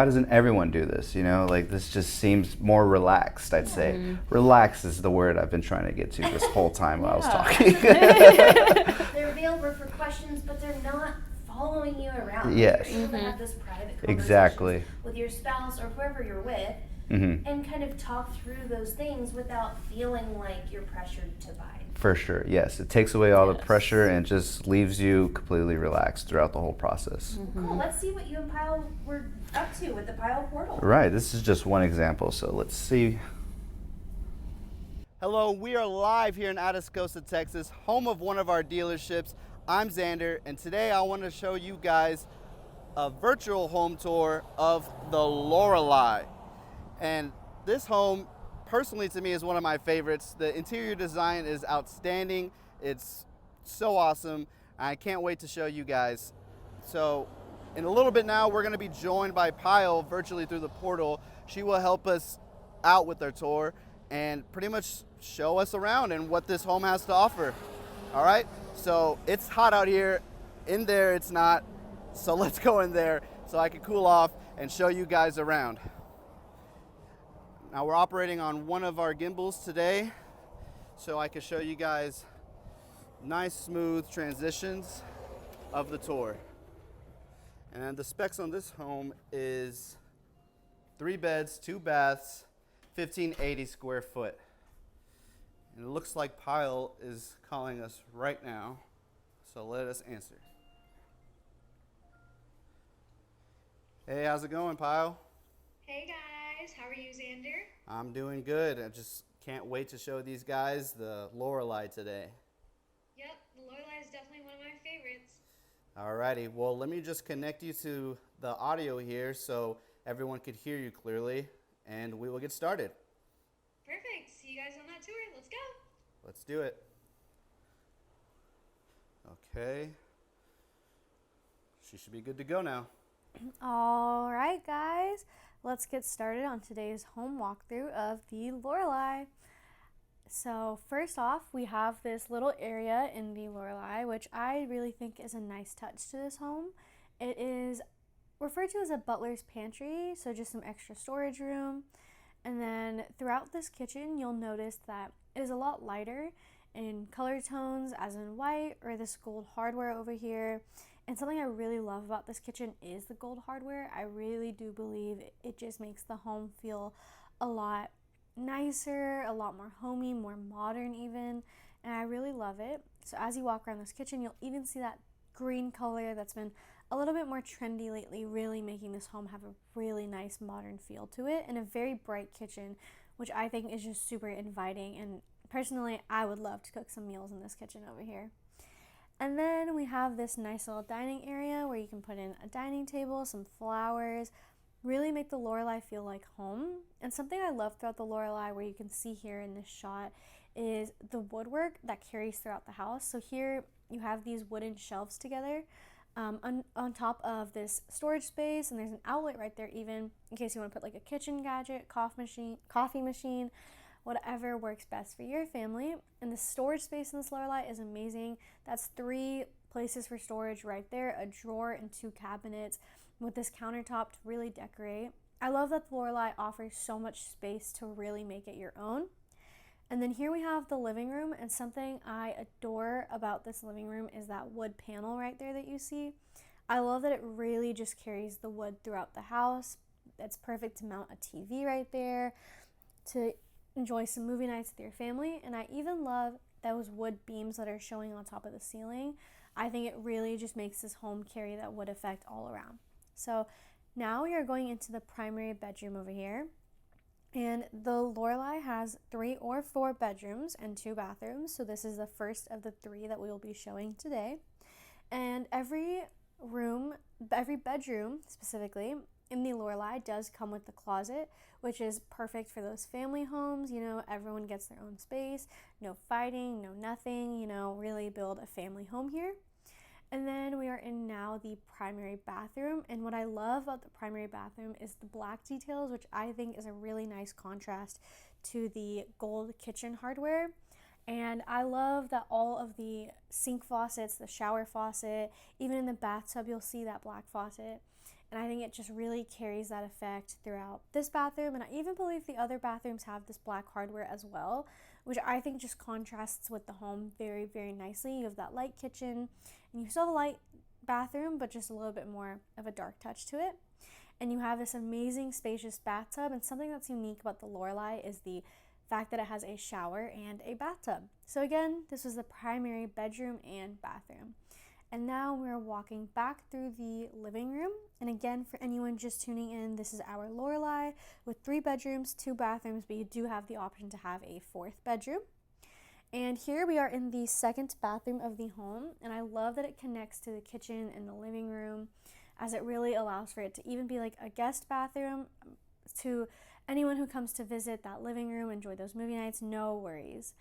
doesn't everyone do this? You know, like this just seems more relaxed. I'd say relaxed is the word I've been trying to get to this whole time while I was talking. They're available for questions, but they're not following you around. Yes. You're able to have those private conversations Exactly. with your spouse or whoever you're with. And kind of talk through those things without feeling like you're pressured to buy. For sure, yes. It takes away all the pressure and just leaves you completely relaxed throughout the whole process. Cool. Let's see what you and Pile were up to with the Pile Portal. Right, this is just one example, so let's see. Hello, we are live here in Atascosa, Texas, home of one of our dealerships. I'm Xander, and today I want to show you guys a virtual home tour of the Lorelei. And this home, personally to me, is one of my favorites. The interior design is outstanding. It's so awesome. I can't wait to show you guys. So in a little bit now, we're gonna be joined by Pyle virtually through the portal. She will help us out with our tour and pretty much show us around and what this home has to offer. All right, so it's hot out here. In there, it's not. So let's go in there so I can cool off and show you guys around. Now we're operating on one of our gimbals today, so I can show you guys nice smooth transitions of the tour. And the specs on this home is 3 beds, 2 baths, 1580 square foot. And it looks like Pyle is calling us right now, so let us answer. Hey, how's it going, Pyle? Hey guys, how are you, Xander? I'm doing good. I just can't wait to show these guys the Lorelei today. Yep, the Lorelei is definitely one of my favorites. Alrighty, well, let me just connect you to the audio here so everyone could hear you clearly, and we will get started. Perfect. See you guys on that tour. Let's go. Let's do it. Okay. She should be good to go now. All right, guys, let's get started on today's home walkthrough of the Lorelei. So first off, we have this little area in the Lorelei, which I really think is a nice touch to this home. It is referred to as a butler's pantry, so just some extra storage room. And then throughout this kitchen, you'll notice that it is a lot lighter in color tones, as in white or this gold hardware over here. And something I really love about this kitchen is the gold hardware. I really do believe it just makes the home feel a lot nicer, a lot more homey, more modern even, and I really love it. So as you walk around this kitchen, you'll even see that green color that's been a little bit more trendy lately, really making this home have a really nice modern feel to it, and a very bright kitchen, which I think is just super inviting. And personally, I would love to cook some meals in this kitchen over here. And then we have this nice little dining area where you can put in a dining table, some flowers, really make the Lorelei feel like home. And something I love throughout the Lorelei, where you can see here in this shot, is the woodwork that carries throughout the house. So here you have these wooden shelves together on top of this storage space, and there's an outlet right there even in case you want to put like a kitchen gadget, coffee machine, whatever works best for your family. And the storage space in this Lorelei is amazing. That's 3 places for storage right there, a drawer and 2 cabinets with this countertop to really decorate. I love that the Lorelei offers so much space to really make it your own. And then here we have the living room, and something I adore about this living room is that wood panel right there that you see. I love that it really just carries the wood throughout the house. It's perfect to mount a TV right there, to enjoy some movie nights with your family. And I even love those wood beams that are showing on top of the ceiling. I think it really just makes this home carry that wood effect all around. So now we are going into the primary bedroom over here. And the Lorelei has 3 or 4 bedrooms and 2 bathrooms. So this is the first of the 3 that we will be showing today. And every bedroom specifically in the Lorelei does come with the closet, which is perfect for those family homes. You know, everyone gets their own space, no fighting, no nothing, you know, really build a family home here. And then we are in now the primary bathroom, and what I love about the primary bathroom is the black details, which I think is a really nice contrast to the gold kitchen hardware. And I love that all of the sink faucets, the shower faucet, even in the bathtub you'll see that black faucet. And I think it just really carries that effect throughout this bathroom, and I even believe the other bathrooms have this black hardware as well, which I think just contrasts with the home very, very nicely. You have that light kitchen, and you still have a light bathroom, but just a little bit more of a dark touch to it. And you have this amazing spacious bathtub, and something that's unique about the Lorelei is the fact that it has a shower and a bathtub. So again, this was the primary bedroom and bathroom. And now we're walking back through the living room. And again, for anyone just tuning in, this is our Lorelei with 3 bedrooms, 2 bathrooms, but you do have the option to have a 4th bedroom. And here we are in the 2nd bathroom of the home, and I love that it connects to the kitchen and the living room. as it really allows for it to even be like a guest bathroom to anyone who comes to visit that living room, enjoy those movie nights, no worries.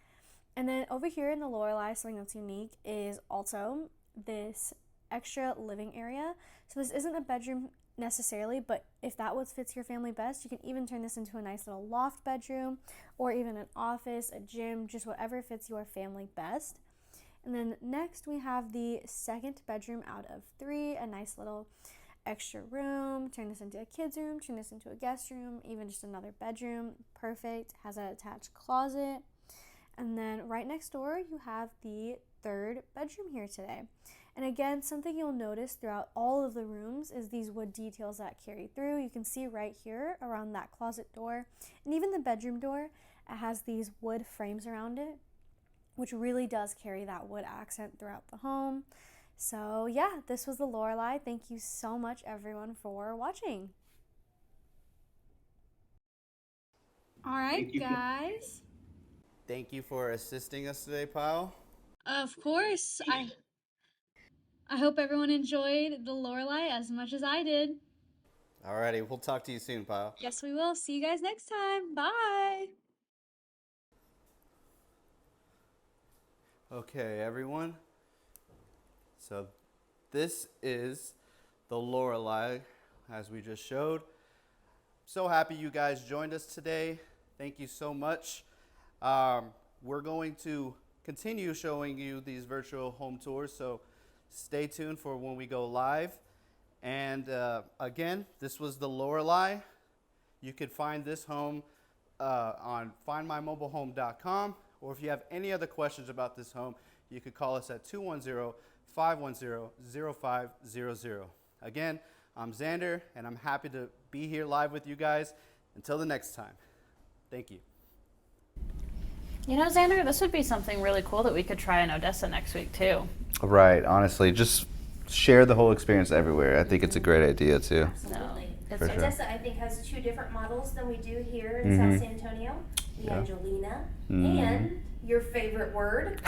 And then over here in the Lorelei, something that's unique is also this extra living area. So this isn't a bedroom necessarily, but if that what fits your family best, you can even turn this into a nice little loft bedroom or even an office, a gym, just whatever fits your family best. And then next we have the second bedroom out of 3, a nice little extra room. Turn this into a kid's room, turn this into a guest room, even just another bedroom. Perfect. Has an attached closet. And then right next door you have the third bedroom here today. And again, something you'll notice throughout all of the rooms is these wood details that carry through. You can see right here around that closet door and even the bedroom door, it has these wood frames around it, which really does carry that wood accent throughout the home. So yeah, this was the Lorelei. Thank you so much everyone for watching. All right, guys. Thank you for assisting us today, Pyle. Of course. I hope everyone enjoyed the Lorelei as much as I did. Alrighty, we'll talk to you soon, Pyle. Yes, we will. See you guys next time. Bye. Okay, everyone. So this is the Lorelei, as we just showed. So happy you guys joined us today. Thank you so much. We're going to continue showing you these virtual home tours, so stay tuned for when we go live. And again, this was the Lorelei. You could find this home on findmymobilehome.com, or if you have any other questions about this home, you could call us at 210-510-0500. Again, I'm Xander, and I'm happy to be here live with you guys. Until the next time, thank you. You know, Xander, this would be something really cool that we could try in Odessa next week, too. Right, honestly, just share the whole experience everywhere. I think it's a great idea, too. Absolutely. For sure. Odessa, I think, has 2 different models than we do here in South San Antonio. The Angelina and your favorite word.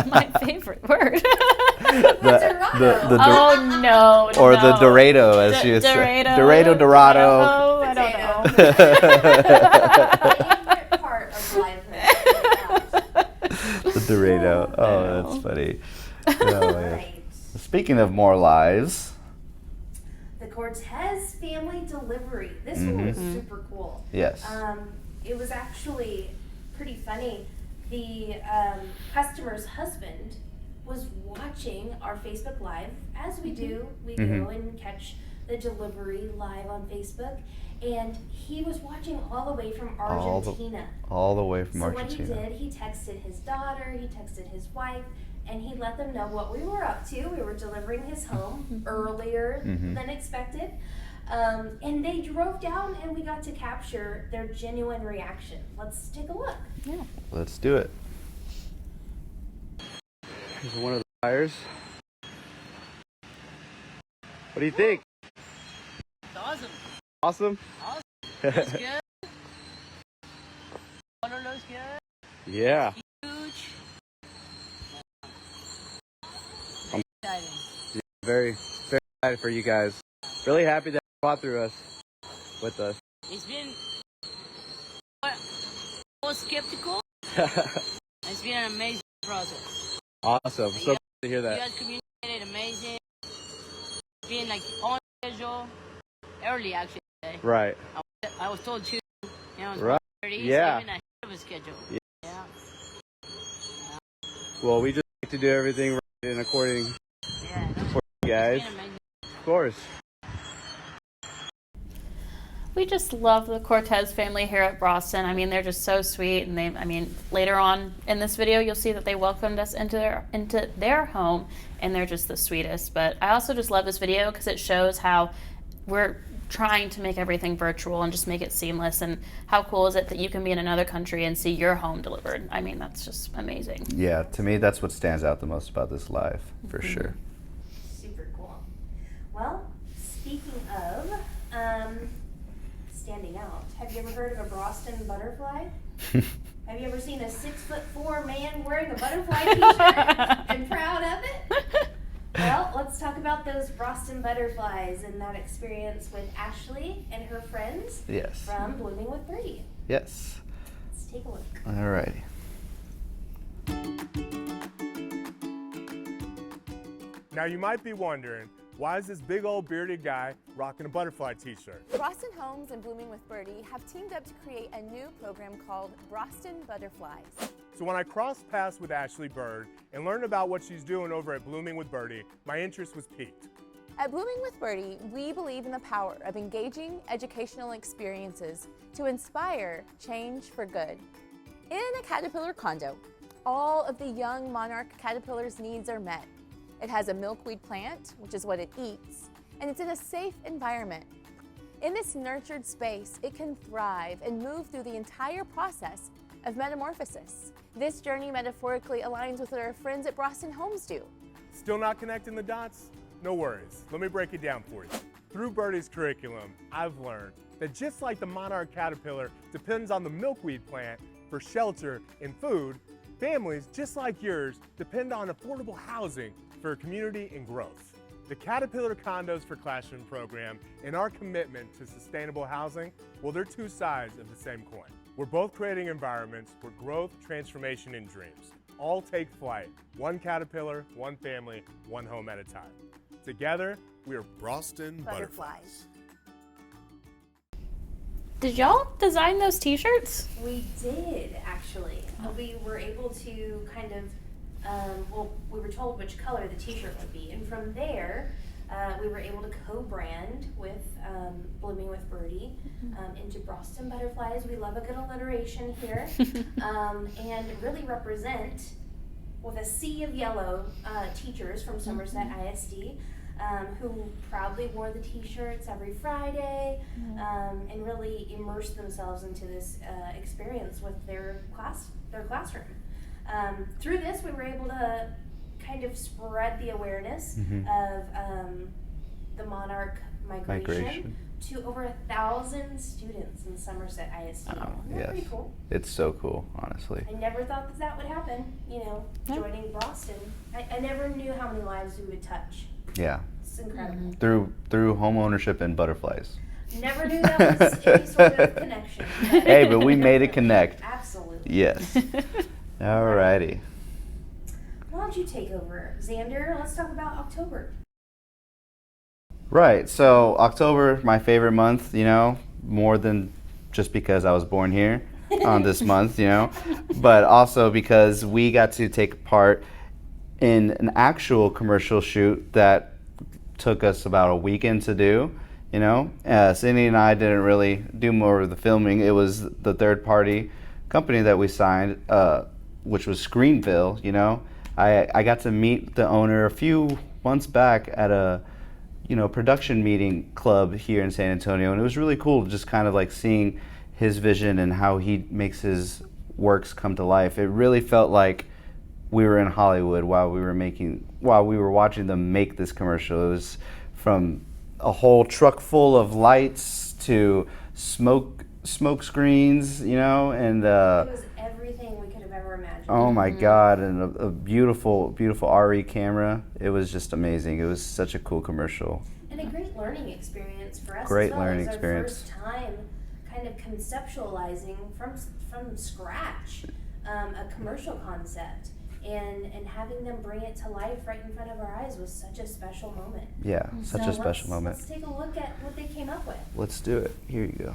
My favorite word. Dorado. Oh, no. Or the Dorado, as she said. Dorado. Dorado. Oh, I don't know. Favorite part of life. The Dorado. Oh, that's funny. Oh, Right. Speaking of more lies. The Cortez family delivery. This one was super cool. Yes. It was actually pretty funny. The customer's husband was watching our Facebook Live. As we do, we go and catch the delivery live on Facebook. And he was watching all the way from Argentina. All the way from so Argentina. So what he did, he texted his daughter, he texted his wife, and he let them know what we were up to. We were delivering his home earlier than expected. And they drove down and we got to capture their genuine reaction. Let's take a look. Yeah. Let's do it. Here's one of the buyers. What do you think? It's awesome. Awesome? Awesome. Looks good. Color looks good. Yeah. Huge. I'm Exciting. very, very excited for you guys. Really happy that you bought through us, with us. It's been more skeptical. It's been an amazing process. Awesome. So good to hear You that. guys communicated amazing. It's been like on schedule, early actually. Today. Right. I was told 2, it's Right. 1:30, Yeah. so even ahead of a schedule. Yeah. Well, we just like to do everything right and according for you guys. Of course. We just love the Cortez family here at Braustin. I mean, they're just so sweet, and later on in this video, you'll see that they welcomed us into their home, and they're just the sweetest. But I also just love this video because it shows how we're trying to make everything virtual and just make it seamless. And how cool is it that you can be in another country and see your home delivered? I mean, that's just amazing. Yeah, to me, that's what stands out the most about this live, for sure. Super cool. Well, speaking of standing out, have you ever heard of a Braustin butterfly? Have you ever seen a 6'4" man wearing a butterfly t-shirt and proud of it? Well, let's talk about those Braustin butterflies and that experience with Ashley and her friends. Yes. From Blooming with Birdie. Yes. Let's take a look. All righty. Now you might be wondering, why is this big old bearded guy rocking a butterfly t-shirt? Braustin Homes and Blooming with Birdie have teamed up to create a new program called Braustin Butterflies. So when I crossed paths with Ashley Bird and learned about what she's doing over at Blooming with Birdie, my interest was piqued. At Blooming with Birdie, we believe in the power of engaging educational experiences to inspire change for good. In a caterpillar condo, all of the young monarch caterpillar's needs are met. It has a milkweed plant, which is what it eats, and it's in a safe environment. In this nurtured space, it can thrive and move through the entire process of metamorphosis. This journey metaphorically aligns with what our friends at Braustin Homes do. Still not connecting the dots? No worries, let me break it down for you. Through Birdie's curriculum, I've learned that just like the monarch caterpillar depends on the milkweed plant for shelter and food, families just like yours depend on affordable housing for community and growth. The Caterpillar Condos for Classroom program and our commitment to sustainable housing, well, they're two sides of the same coin. We're both creating environments where growth, transformation, and dreams all take flight. One caterpillar, one family, one home at a time. Together, we are Braustin Butterflies. Did y'all design those t-shirts? We did, actually. We were able to kind of, we were told which color the t-shirt would be. And from there, we were able to co-brand with Blooming with Birdie into Braustin Butterflies. We love a good alliteration here. And really represent, with a sea of yellow, teachers from Somerset ISD who proudly wore the t-shirts every Friday and really immersed themselves into this experience with their classroom. Through this, we were able to kind of spread the awareness of the monarch migration to over 1,000 students in Somerset ISD. Oh, Isn't that pretty cool? It's so cool, honestly. I never thought that would happen, joining Braustin. I never knew how many lives we would touch. Yeah. It's incredible. Through home ownership and butterflies. Never knew that was any sort of connection. Hey, but we made it connect. Absolutely. Yes. Alrighty. Why don't you take over, Xander? Let's talk about October. Right. So October, my favorite month, more than just because I was born here on this month, but also because we got to take part in an actual commercial shoot that took us about a weekend to do. Cindy and I didn't really do more of the filming. It was the third-party company that we signed, which was Screenville. I got to meet the owner a few months back at a production meeting club here in San Antonio, and it was really cool just kind of like seeing his vision and how he makes his works come to life. It really felt like we were in Hollywood while we were watching them make this commercial. It was from a whole truck full of lights to smoke screens, and it was everything we could have ever imagined. Oh my God, and a beautiful RE camera. It was just amazing. It was such a cool commercial. And a great learning experience for us. Great as well. learning It was experience. Our first time kind of conceptualizing from scratch a commercial concept. And having them bring it to life right in front of our eyes was such a special moment. Yeah, such a special moment. Let's take a look at what they came up with. Let's do it. Here you go.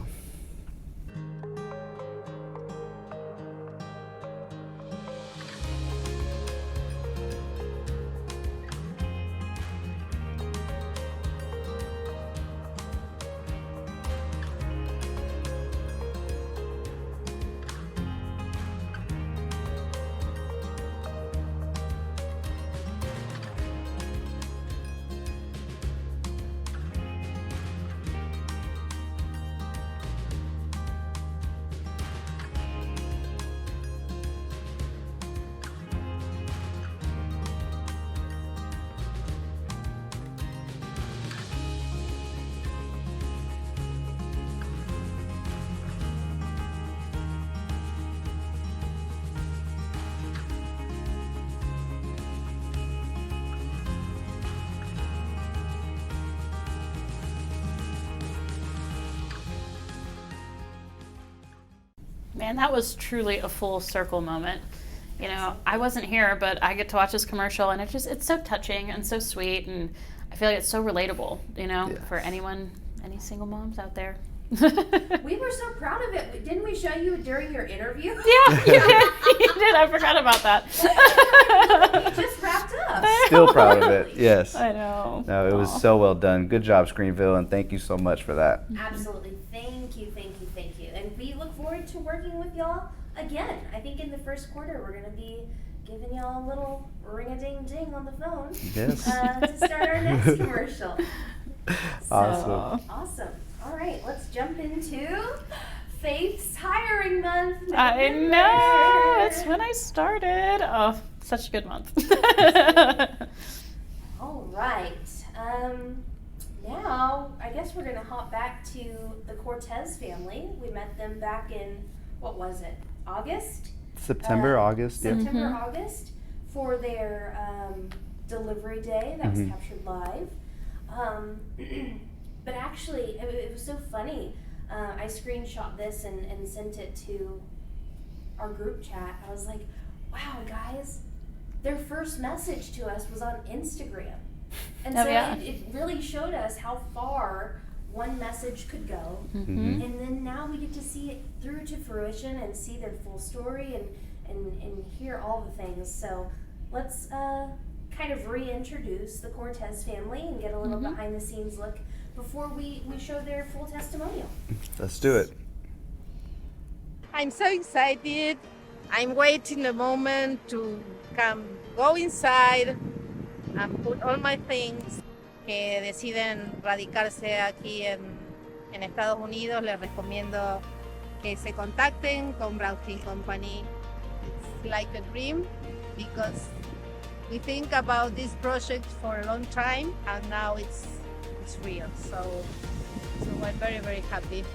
Man, that was truly a full circle moment. You know, I wasn't here, but I get to watch this commercial, and it's so touching and so sweet, and I feel like it's so relatable, you know, for anyone, any single moms out there. We were so proud of it. Didn't we show you during your interview? Yeah, you did. You did. I forgot about that. You just wrapped up. Still proud of it. Yes. I know. No, it was so well done. Good job, Screenville, and thank you so much for that. Absolutely. Thank you, thank you, thank you. And we look forward to working with y'all again. I think in the first quarter we're going to be giving y'all a little ring-a-ding-ding on the phone. Yes. To start our next commercial. Awesome. Awesome. All right, let's jump into Faith's hiring month. I know. It's when I started. Oh, such a good month. All right. Now, I guess we're going to hop back to the Cortez family. We met them back in, what was it, August? September, August, yeah. September, August, for their delivery day that was captured live. But actually, it was so funny. I screenshot this and sent it to our group chat. I was like, wow, guys, their first message to us was on Instagram. And so it really showed us how far one message could go. And then now we get to see it through to fruition and see their full story and hear all the things. So let's kind of reintroduce the Cortez family and get a little behind the scenes look before we show their full testimonial. Let's do it. I'm so excited. I'm waiting the moment to go inside and put all my things. Que deciden radicarse aquí en Estados Unidos, les recomiendo que se contacten con Braustin Company. It's like a dream because we think about this project for a long time and now it's real. So I'm very, very happy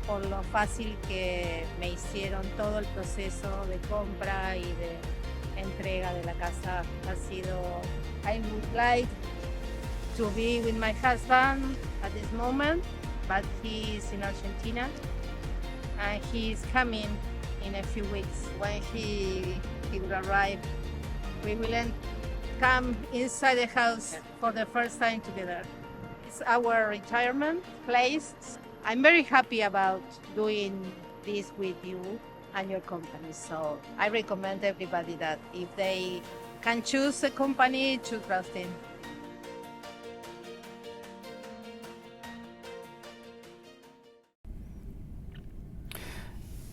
por lo fácil que me hicieron todo el proceso de compra y de entrega de la casa. Ha sido, I would like to be with my husband at this moment, but he is in Argentina and he is coming in a few weeks. When he will arrive, we will come inside the house for the first time together. It's our retirement place. I'm very happy about doing this with you and your company. So I recommend everybody that if they can choose a company, choose Braustin.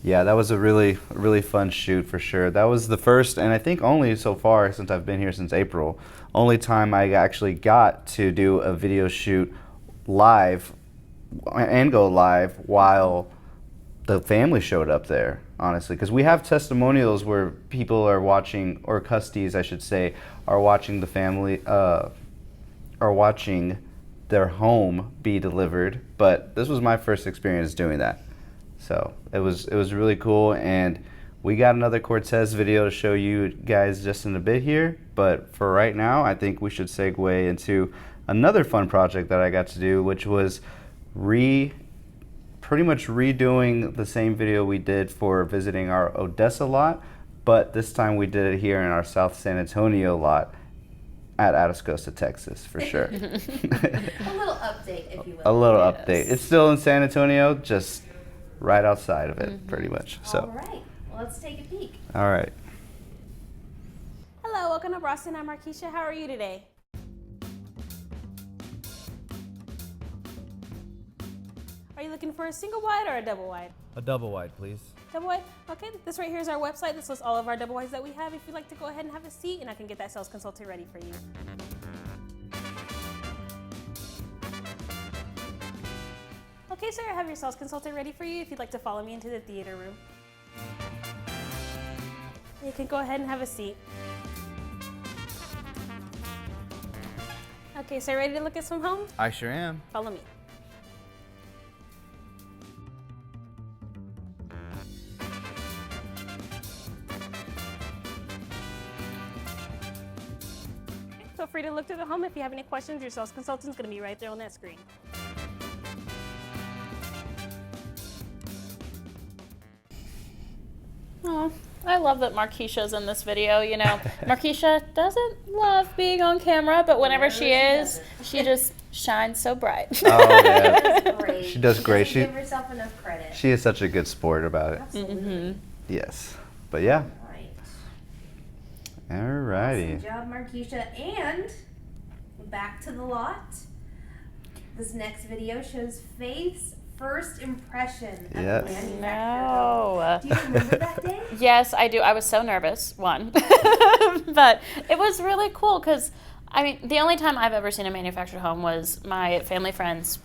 Yeah, that was a really fun shoot for sure. That was the first, and I think only so far since I've been here since April, only time I actually got to do a video shoot live and go live while the family showed up there, honestly. Because we have testimonials where people are watching, or custies I should say, are watching the family, are watching their home be delivered. But this was my first experience doing that. So it was really cool, and we got another Cortez video to show you guys just in a bit here. But for right now, I think we should segue into another fun project that I got to do, which was pretty much redoing the same video we did for visiting our Odessa lot, but this time we did it here in our South San Antonio lot at Atascosa, Texas, for sure. A little update, if you will. A little update. It's still in San Antonio, just right outside of it, pretty much. So. All right, well, let's take a peek. All right. Hello, welcome to Braustin. I'm Markeisha. How are you today? Are you looking for a single wide or a double wide? A double wide, please. Double wide? Okay, this right here is our website. This lists all of our double wides that we have. If you'd like to go ahead and have a seat, and I can get that sales consultant ready for you. Okay, sir, I have your sales consultant ready for you if you'd like to follow me into the theater room. You can go ahead and have a seat. Okay, so ready to look at some homes? I sure am. Follow me. Feel free to look through the home. If you have any questions, your sales consultant is going to be right there on that screen. Oh, I love that Markeisha's in this video. You know, Markeisha doesn't love being on camera, but whenever she is, she just shines so bright. Oh, yeah. That's great. She does great. Doesn't give herself enough credit. She is such a good sport about it. Absolutely. Yes. But yeah. Right. Alrighty. Good job, Markeisha. And back to the lot. This next video shows Faith's first impression of the manufactured home. Do you remember that day? Yes, I do. I was so nervous, one. But it was really cool because, I mean, the only time I've ever seen a manufactured home was my family friends,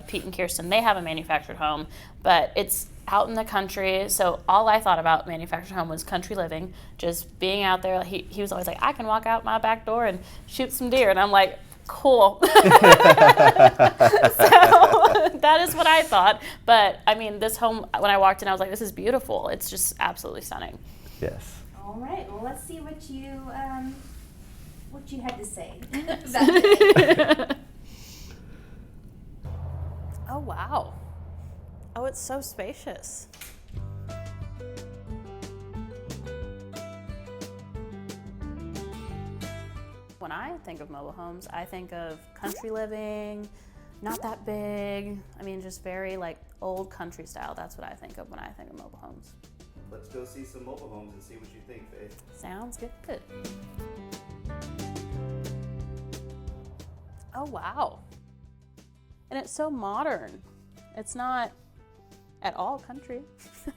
Pete and Kirsten. They have a manufactured home, but it's out in the country. So all I thought about manufactured home was country living, just being out there. He was always like, I can walk out my back door and shoot some deer. And I'm like, cool. So that is what I thought. But I mean, this home, when I walked in, I was like, this is beautiful. It's just absolutely stunning. Yes. All right. Well, let's see what you had to say. Oh, wow. Oh, it's so spacious. When I think of mobile homes, I think of country living, not that big. I mean, just very like old country style. That's what I think of when I think of mobile homes. Let's go see some mobile homes and see what you think, Faith. Sounds good. Oh, wow. And it's so modern. It's not at all country.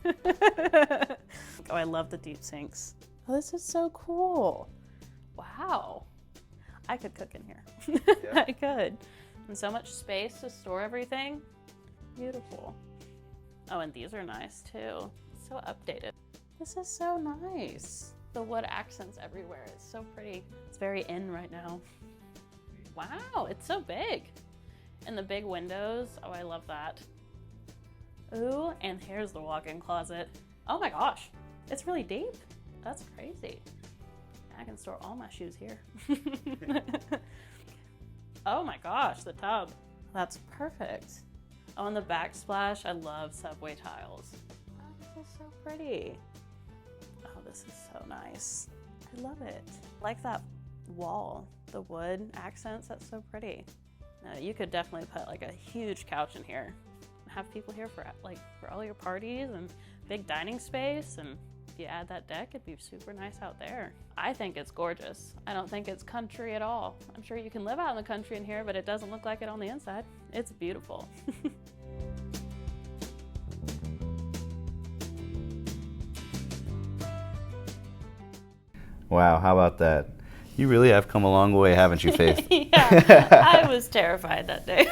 Oh, I love the deep sinks. Oh, this is so cool. Wow. I could cook in here. Yeah. I could. And so much space to store everything. Beautiful. Oh, and these are nice too. So updated. This is so nice. The wood accents everywhere. It's so pretty. It's very in right now. Wow, it's so big. And the big windows. Oh, I love that. Ooh, and here's the walk-in closet. Oh my gosh, it's really deep. That's crazy. I can store all my shoes here. Oh my gosh, the tub. That's perfect. Oh, and the backsplash. I love subway tiles. Oh, this is so pretty. Oh, this is so nice. I love it. I like that wall, the wood accents. That's so pretty. You could definitely put like a huge couch in here. Have people here for all your parties and big dining space, and if you add that deck, it'd be super nice out there. I think it's gorgeous. I don't think it's country at all. I'm sure you can live out in the country in here, but it doesn't look like it on the inside. It's beautiful. Wow, how about that? You really have come a long way, haven't you, Faith? Yeah, I was terrified that day.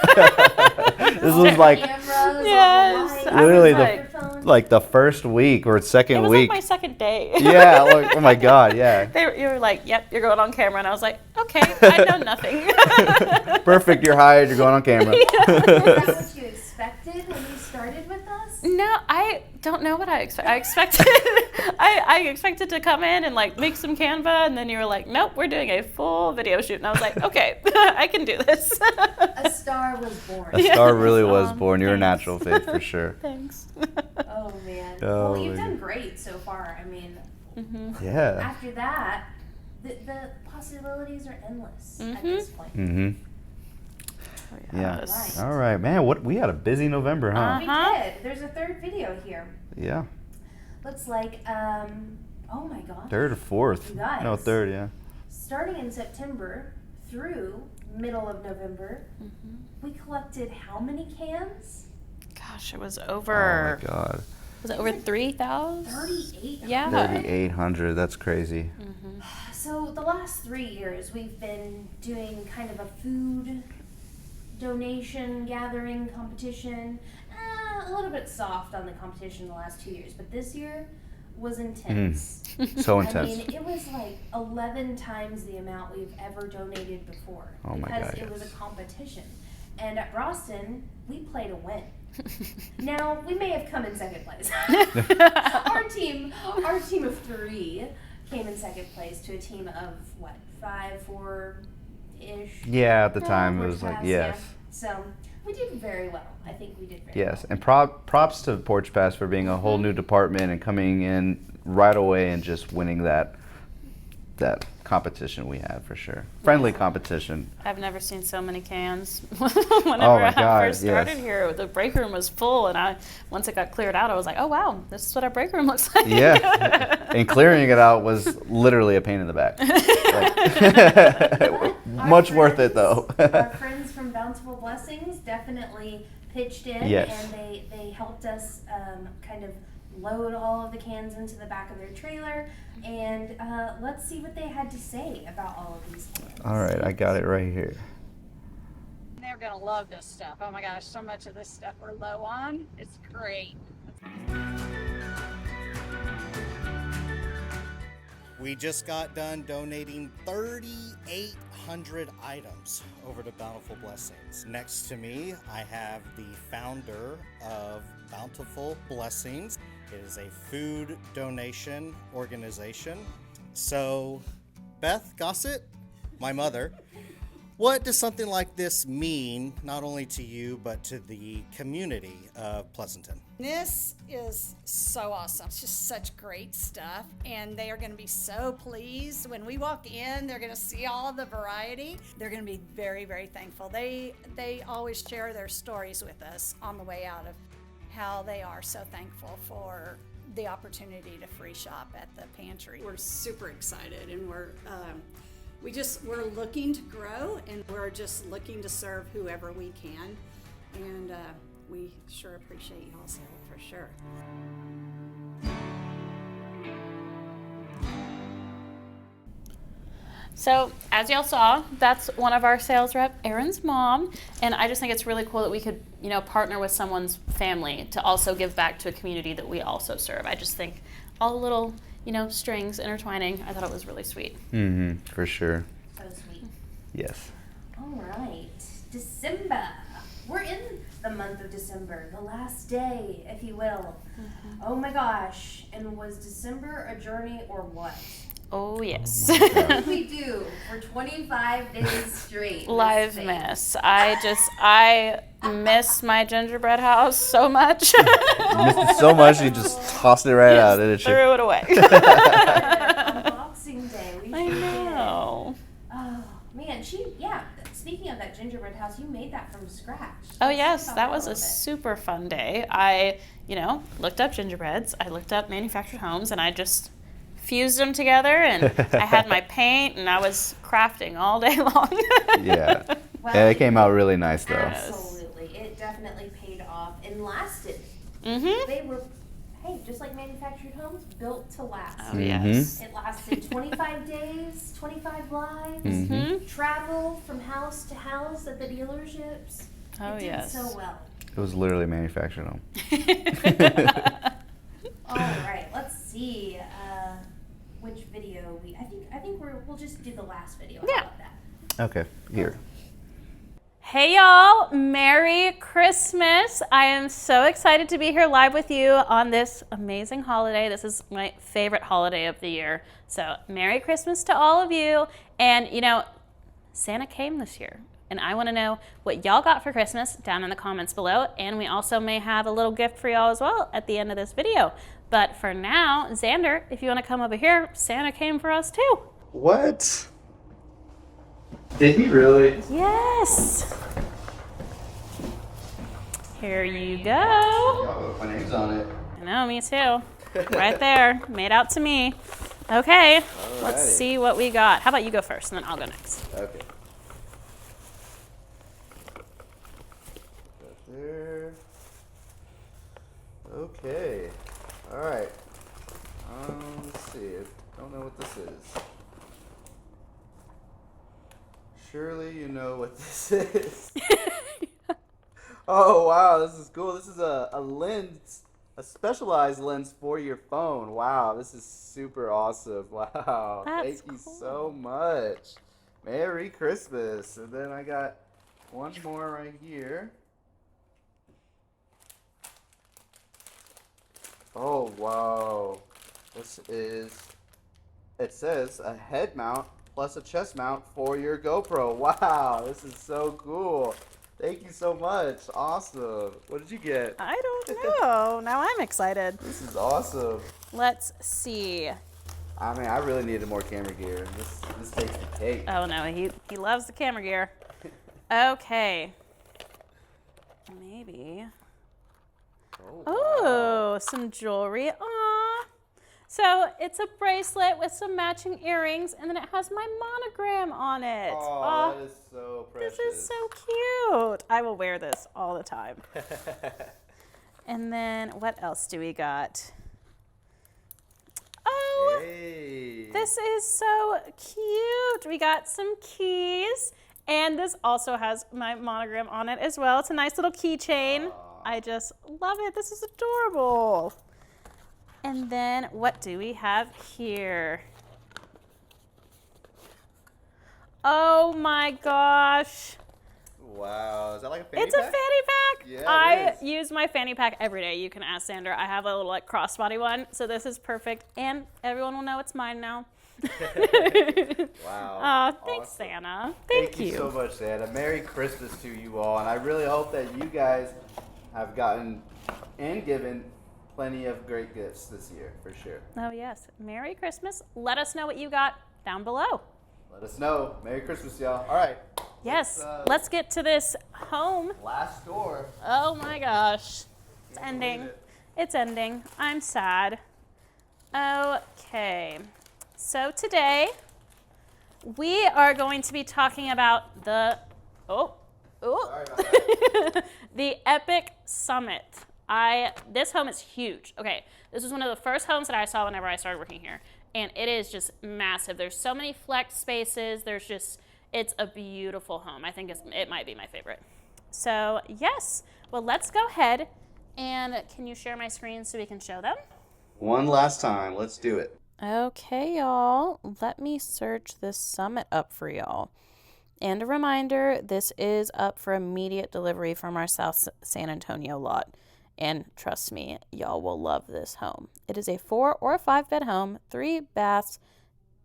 This was like yes, literally the first week or second week. It was like my second day. Yeah, like, oh my God, yeah. You were like, yep, you're going on camera. And I was like, okay, I know nothing. Perfect, you're hired, you're going on camera. Was that what you expected when you started with us? No, I don't know what I expected. I expected to come in and like make some Canva, and then you were like, nope, we're doing a full video shoot. And I was like, okay, I can do this. A star was born. A star really was born. You're a natural, Faith, for sure. Thanks. Oh, man. Oh, well, you've done great so far. I mean, yeah. After that, the possibilities are endless at this point. Mm-hmm. Yeah. Right. All right, man. We had a busy November, huh? We did. There's a third video here. Yeah. Looks like, oh my gosh. Third or fourth? You guys. No, third. Yeah. Starting in September through middle of November, we collected how many cans? Gosh, it was over. Oh my God. Was it over 3,000? 3,800. Yeah. 3,800. That's crazy. So the last 3 years, we've been doing kind of a food donation gathering competition. A little bit soft on the competition the last 2 years, but this year was intense. So intense. I mean, it was like 11 times the amount we've ever donated before. Oh my God, because it was a competition. And at Braustin, we play to win. Now, we may have come in second place. Our team of 3 came in second place to a team of, 5, 4-ish? Yeah, at the time it was like, yes. So, We did very well. I think we did very Yes, and props to Porch Pass for being a whole new department and coming in right away and just winning that competition we had for sure. Friendly competition. I've never seen so many cans. Oh Whenever my I God, first started yes. here, the break room was full, and once it got cleared out, I was like, oh wow, this is what our break room looks like. Yeah, and clearing it out was literally a pain in the back. Much worth it though. Our friends from Bountiful Blessings definitely pitched in, Yes. and they helped us kind of load all of the cans into the back of their trailer. And let's see what they had to say about all of these cans. All right, I got it right here. They're gonna love this stuff. Oh my gosh, so much of this stuff we're low on. It's great. We just got done donating 3,800 items over to Bountiful Blessings. Next to me, I have the founder of Bountiful Blessings. It is a food donation organization. So, Beth Gossett, my mother, what does something like this mean, not only to you, but to the community of Pleasanton? This is so awesome. It's just such great stuff, and they are going to be so pleased when we walk in. They're going to see all of the variety. They're going to be very, very thankful. They always share their stories with us on the way out of how they are so thankful for the opportunity to free shop at the pantry. We're super excited, and we're looking to grow, and we're just looking to serve whoever we can, and we sure appreciate y'all's help for sure. So, as y'all saw, that's one of our sales rep, Erin's mom, and I just think it's really cool that we could, partner with someone's family to also give back to a community that we also serve. I just think all the little, strings intertwining, I thought it was really sweet. Mm-hmm, for sure. So sweet. Yes. All right, December. We're in the month of December, the last day, if you will. Oh my gosh, and was December a journey or what? Oh, yes. What did we do for 25 days straight? Live miss. I miss my gingerbread house so much. You missed it so much, you just tossed it right out, didn't you? Threw it away. Boxing Day. I know. Oh, man. Speaking of that gingerbread house, you made that from scratch. Oh, yes. That was a super fun day. I, looked up gingerbreads. I looked up manufactured homes, and I just fused them together, and I had my paint, and I was crafting all day long. Yeah. Yeah, it came out really nice, though. Absolutely. It definitely paid off and lasted. Mm-hmm. They were, just like manufactured homes, built to last. Oh, yes. It lasted 25 days, 25 lives, Mm-hmm. travel from house to house at the dealerships. Oh, it did yes. so well. It was literally manufactured home. All right, let's see which video I think we'll just do the last video. How about that? Okay, here. Hey y'all, Merry Christmas. I am so excited to be here live with you on this amazing holiday. This is my favorite holiday of the year. So Merry Christmas to all of you. And Santa came this year. And I want to know what y'all got for Christmas down in the comments below. And we also may have a little gift for y'all as well at the end of this video. But for now, Xander, if you want to come over here, Santa came for us too. What? Did he really? Yes. Here you go. Oh, my name's on it. I know, me too. Right there, made out to me. Okay, let's see what we got. How about you go first, and then I'll go next. Okay. There. Okay. All right. Let's see. I don't know what this is. Surely you know what this is. Oh wow, this is cool. This is a lens, a specialized lens for your phone. Wow, this is super awesome. Wow. That's Thank you so much. Merry Christmas. And then I got one more right here. Oh wow. This is, it says a head mount plus a chest mount for your GoPro. Wow, this is so cool. Thank you so much. Awesome. What did you get? I don't know. Now I'm excited. This is awesome. Let's see. I mean, I really needed more camera gear. This takes the cake. Oh no, he loves the camera gear. Okay. Maybe. Oh, some jewelry. Aww. So it's a bracelet with some matching earrings, and then it has my monogram on it. Oh, that is so precious. This is so cute. I will wear this all the time. And then what else do we got? Oh, hey. This is so cute. We got some keys, and this also has my monogram on it as well. It's a nice little keychain. I just love it. This is adorable. And then what do we have here? Oh my gosh. Wow, is that like a fanny It's pack? a fanny pack. Yeah, I use my fanny pack every day. You can ask Xander. I have a little like crossbody one, so this is perfect, and everyone will know it's mine now. Wow. Thanks, Awesome. Santa. Thank you so much, Santa. Merry Christmas to you all, and I really hope that you guys have gotten and given plenty of great gifts this year, for sure. Oh yes, Merry Christmas. Let us know what you got down below. Let us know. Merry Christmas, y'all. All right. Yes, let's get to this home. Last door. Oh my gosh. It's ending. It's ending. I'm sad. Okay. So today we are going to be talking about the the Epic Summit. This home is huge. Okay, this was one of the first homes that I saw whenever I started working here, and it is just massive. There's so many flex spaces. It's a beautiful home. I think it might be my favorite. So yes, well let's go ahead and can you share my screen so we can show them? One last time. Let's do it. Okay, y'all. Let me search this summit up for y'all. And a reminder, this is up for immediate delivery from our South San Antonio lot. And trust me, y'all will love this home. It is a 4 or 5 bed home, 3 baths,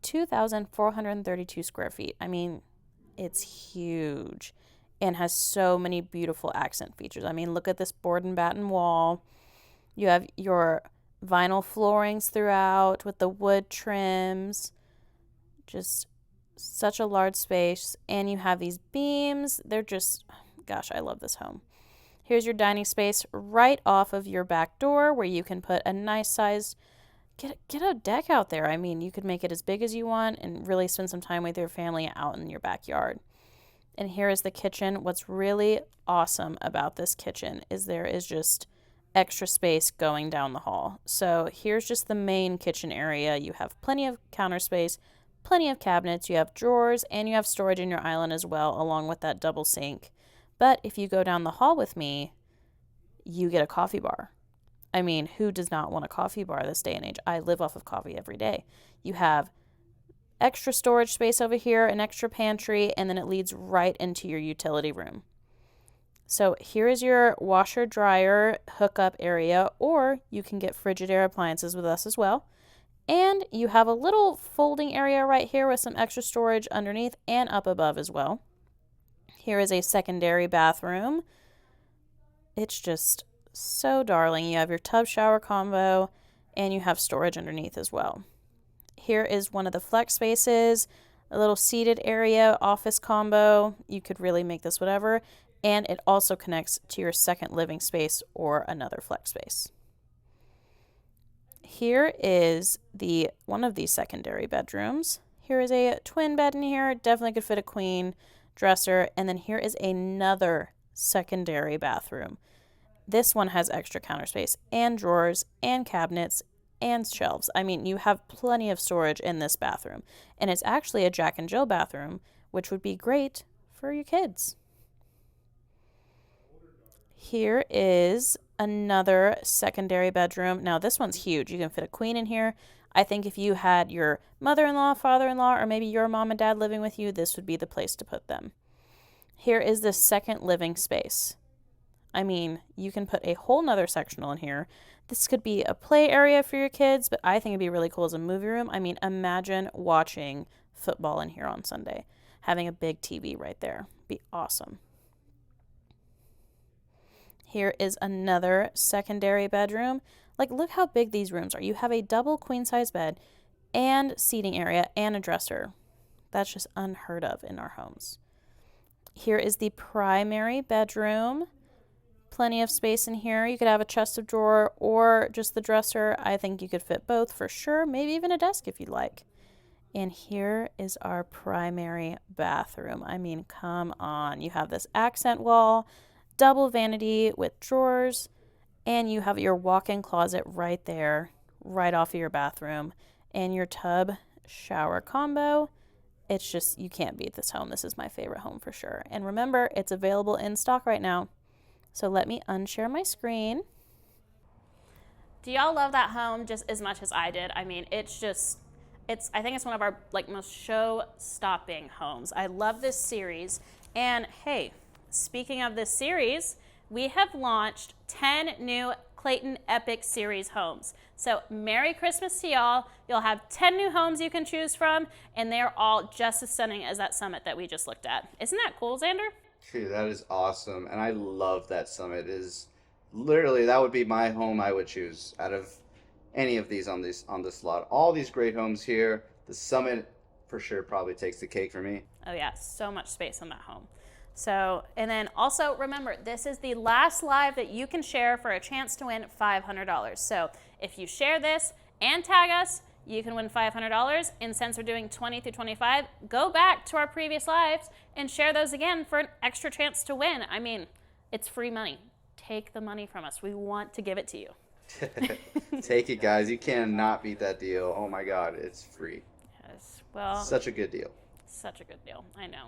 2,432 square feet. I mean, it's huge and has so many beautiful accent features. I mean, look at this board and batten wall. You have your vinyl floorings throughout with the wood trims. Just such a large space. And you have these beams. They're just, gosh, I love this home. Here's your dining space right off of your back door where you can put a nice size, get a deck out there. I mean, you could make it as big as you want and really spend some time with your family out in your backyard. And here is the kitchen. What's really awesome about this kitchen is there is just extra space going down the hall. So here's just the main kitchen area. You have plenty of counter space, plenty of cabinets, you have drawers, and you have storage in your island as well, along with that double sink. But if you go down the hall with me, you get a coffee bar. I mean, who does not want a coffee bar this day and age? I live off of coffee every day. You have extra storage space over here, an extra pantry, and then it leads right into your utility room. So here is your washer dryer hookup area, or you can get Frigidaire appliances with us as well. And you have a little folding area right here with some extra storage underneath and up above as well. Here is a secondary bathroom. It's just so darling. You have your tub shower combo and you have storage underneath as well. Here is one of the flex spaces, a little seated area, office combo. You could really make this whatever. And it also connects to your second living space or another flex space. Here is one of these secondary bedrooms. Here is a twin bed in here. Definitely could fit a queen, dresser. And then here is another secondary bathroom. This one has extra counter space and drawers and cabinets and shelves. I mean, you have plenty of storage in this bathroom. And it's actually a Jack and Jill bathroom, which would be great for your kids. Here is another secondary bedroom. Now this one's huge. You can fit a queen in here. I think if you had your mother-in-law, father-in-law, or maybe your mom and dad living with you, this would be the place to put them. Here is the second living space. I mean, you can put a whole nother sectional in here. This could be a play area for your kids, but I think it'd be really cool as a movie room. I mean, imagine watching football in here on Sunday. Having a big TV right there. Be awesome. Here is another secondary bedroom. Like, look how big these rooms are. You have a double queen size bed and seating area and a dresser. That's just unheard of in our homes. Here is the primary bedroom. Plenty of space in here. You could have a chest of drawer or just the dresser. I think you could fit both for sure. Maybe even a desk if you'd like. And here is our primary bathroom. I mean, come on. You have this accent wall, double vanity with drawers, and you have your walk-in closet right there, right off of your bathroom, and your tub shower combo. It's just, you can't beat this home. This is my favorite home for sure. And remember, it's available in stock right now. So let me unshare my screen. Do y'all love that home just as much as I did? I mean, it's just, I think it's one of our like most show-stopping homes. I love this series. And hey, speaking of this series, we have launched 10 new Clayton Epic Series homes. So Merry Christmas to y'all. You'll have 10 new homes you can choose from, and they're all just as stunning as that Summit that we just looked at. Isn't that cool, Xander? Dude, that is awesome, and I love that Summit. Is literally, that would be my home I would choose out of any of these on this lot. All these great homes here. The Summit for sure probably takes the cake for me. Oh yeah, so much space in that home. So, and then also remember, this is the last live that you can share for a chance to win $500. So if you share this and tag us, you can win $500. And since we're doing 20 through 25, go back to our previous lives and share those again for an extra chance to win. I mean, it's free money. Take the money from us. We want to give it to you. Take it, guys. You cannot beat that deal. Oh my God, it's free. Yes, well. Such a good deal. Such a good deal. I know.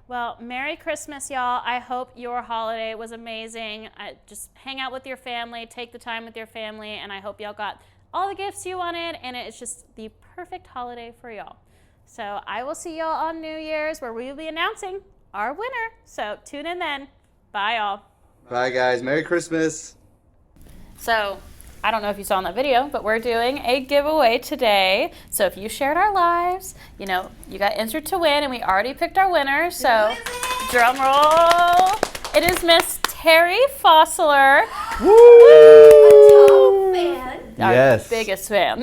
Well, Merry Christmas, y'all. I hope your holiday was amazing. Just hang out with your family, take the time with your family, and I hope y'all got all the gifts you wanted, and it's just the perfect holiday for y'all. So I will see y'all on New Year's, where we will be announcing our winner. So tune in then. Bye, y'all. Bye, guys. Merry Christmas. So I don't know if you saw in that video, but we're doing a giveaway today. So if you shared our lives, you know, you got entered to win, and we already picked our winner. So drum roll. It is Miss Terry Fossler. Woo! A top fan. Our biggest fan.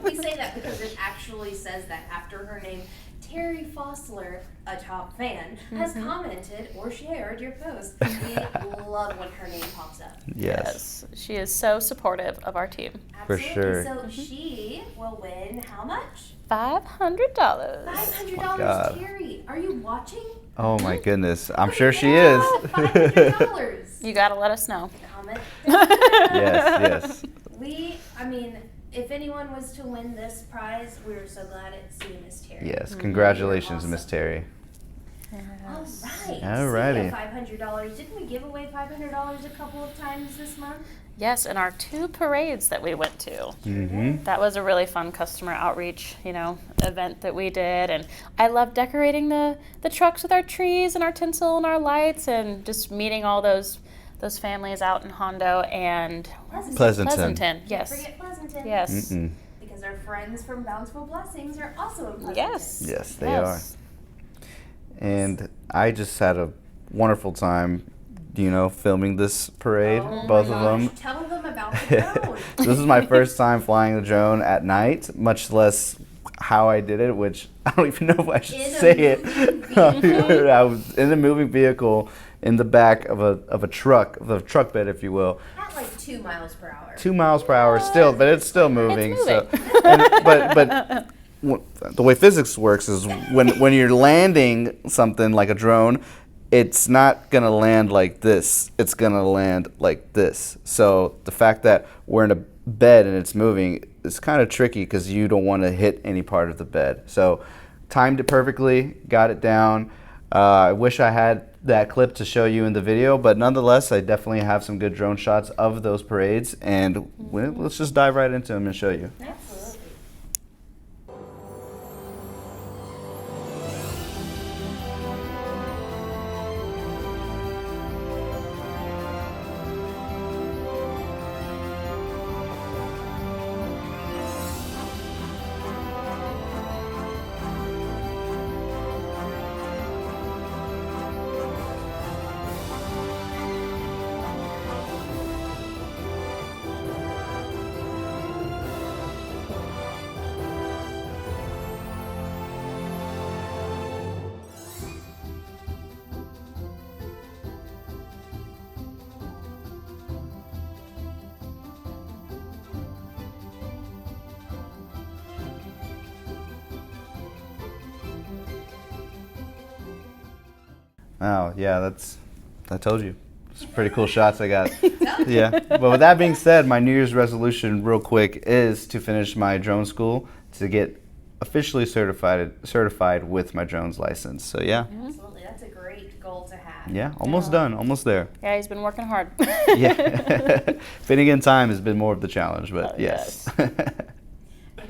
We say that because it actually says that after her name. Terry Fossler, a top fan, has commented or shared your post. We love when her name pops up. Yes. She is so supportive of our team. For sure. So she will win how much? $500. $500, Terry. Are you watching? Oh my goodness. I'm sure she is. $500. You gotta let us know. Comment. Yes. If anyone was to win this prize, we were so glad it's you, Miss Terry. Yes. Congratulations, Miss Terry. Yes. All righty. $500. Didn't we give away $500 a couple of times this month? Yes, in our 2 parades that we went to. Mm-hmm. That was a really fun customer outreach, event that we did. And I love decorating the trucks with our trees and our tinsel and our lights, and just meeting all those families out in Hondo and Pleasanton. Yes. Don't forget Pleasanton. Yes. Mm-mm. Because our friends from Bountiful Blessings are also in Pleasanton. Yes, they are. And I just had a wonderful time, filming this parade, both of them. Tell them about the drone. This is my first time flying the drone at night, much less how I did it, which I don't even know if I should say it. I was in a moving vehicle in the back of a truck bed, if you will. At like 2 miles per hour. 2 miles per hour still, but it's still moving. It's moving. So, but the way physics works is when you're landing something like a drone, it's not gonna land like this. It's gonna land like this. So the fact that we're in a bed and it's moving is kind of tricky because you don't want to hit any part of the bed. So timed it perfectly, got it down. I wish I had that clip to show you in the video, but nonetheless, I definitely have some good drone shots of those parades, and let's just dive right into them and show you. Absolutely. Oh, yeah, I told you. It's pretty cool shots I got. Yeah. But with that being said, my New Year's resolution, real quick, is to finish my drone school to get officially certified with my drones license. So, yeah. Absolutely. That's a great goal to have. Yeah, almost done. Almost there. Yeah, he's been working hard. Yeah. Fitting in time has been more of the challenge, but yes. And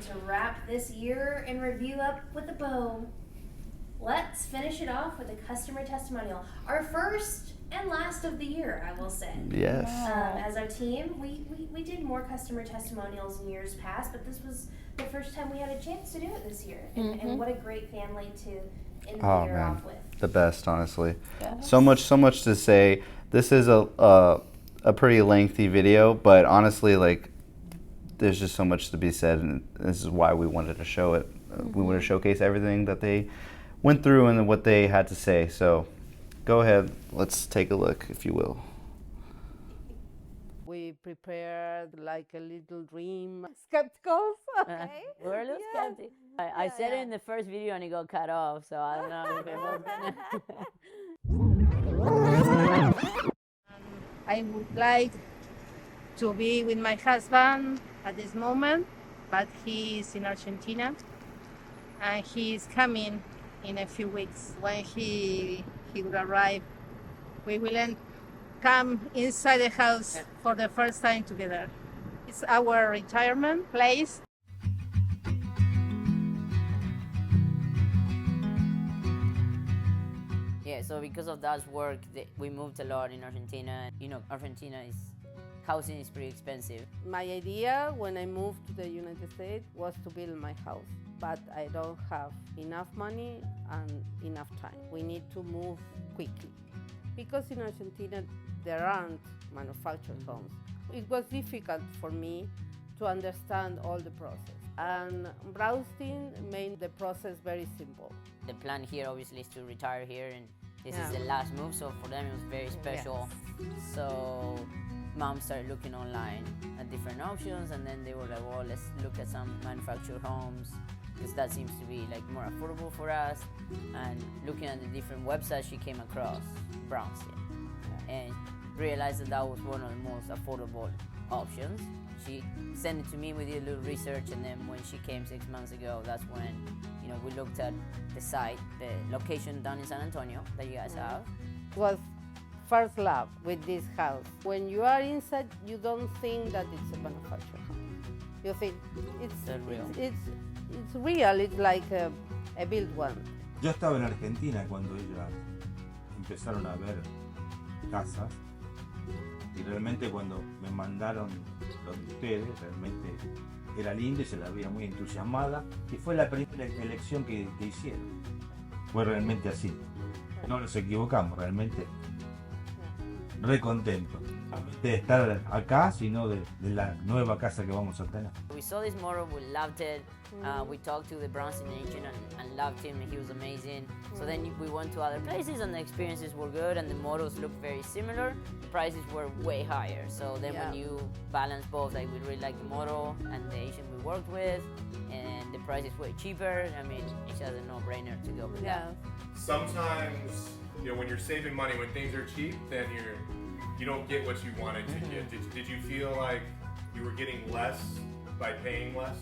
to wrap this year in review up with a bow, let's finish it off with a customer testimonial. Our first and last of the year, I will say. Yes. As our team, we did more customer testimonials in years past, but this was the first time we had a chance to do it this year. And what a great family to end the year off with. The best, honestly. Yes. So much to say. This is a pretty lengthy video, but honestly, like, there's just so much to be said, and this is why we wanted to show it. We want to showcase everything that they went through and what they had to say. So go ahead, let's take a look, if you will. We prepared like a little dream. Skepticals, okay? We're a little skeptic. I said it in the first video and it got cut off, so I don't know if it was gonna. I would like to be with my husband at this moment, but he is in Argentina and he is coming in a few weeks. When he will arrive, we will come inside the house for the first time together. It's our retirement place. Yeah, so because of that work, we moved a lot in Argentina. You know, housing is pretty expensive. My idea when I moved to the United States was to build my house, but I don't have enough money and enough time. We need to move quickly. Because in Argentina there aren't manufactured homes, it was difficult for me to understand all the process. And Braustin made the process very simple. The plan here obviously is to retire here, and this is the last move, so for them it was very special. Yes. So Mom started looking online at different options, and then they were like, well, let's look at some manufactured homes, because that seems to be like more affordable for us. And looking at the different websites, she came across Braustin and realized that that was one of the most affordable options. She sent it to me, we did a little research, and then when she came 6 months ago, that's when we looked at the site, the location down in San Antonio that you guys have. It was first love with this house. When you are inside, you don't think that it's a manufactured home. You think it's real. It's real. It's like a built one. Yo estaba en Argentina cuando ellas empezaron a ver casas, y realmente cuando me mandaron los de ustedes, realmente era lindo y se la veía muy entusiasmada, y fue la primera elección que hicieron. Fue realmente así. No nos equivocamos, realmente. Re contento de estar acá, sino de la nueva casa que vamos a tener. We saw this model, we loved it. We talked to the Braustin agent and loved him, and he was amazing. So then we went to other places and the experiences were good and the models looked very similar. The prices were way higher. So then when you balance both, like we really liked the model and the agent we worked with, and the price is way cheaper. I mean, it's just a no-brainer to go with that. Sometimes, when you're saving money, when things are cheap, then you don't get what you wanted to get. Did you feel like you were getting less by paying less?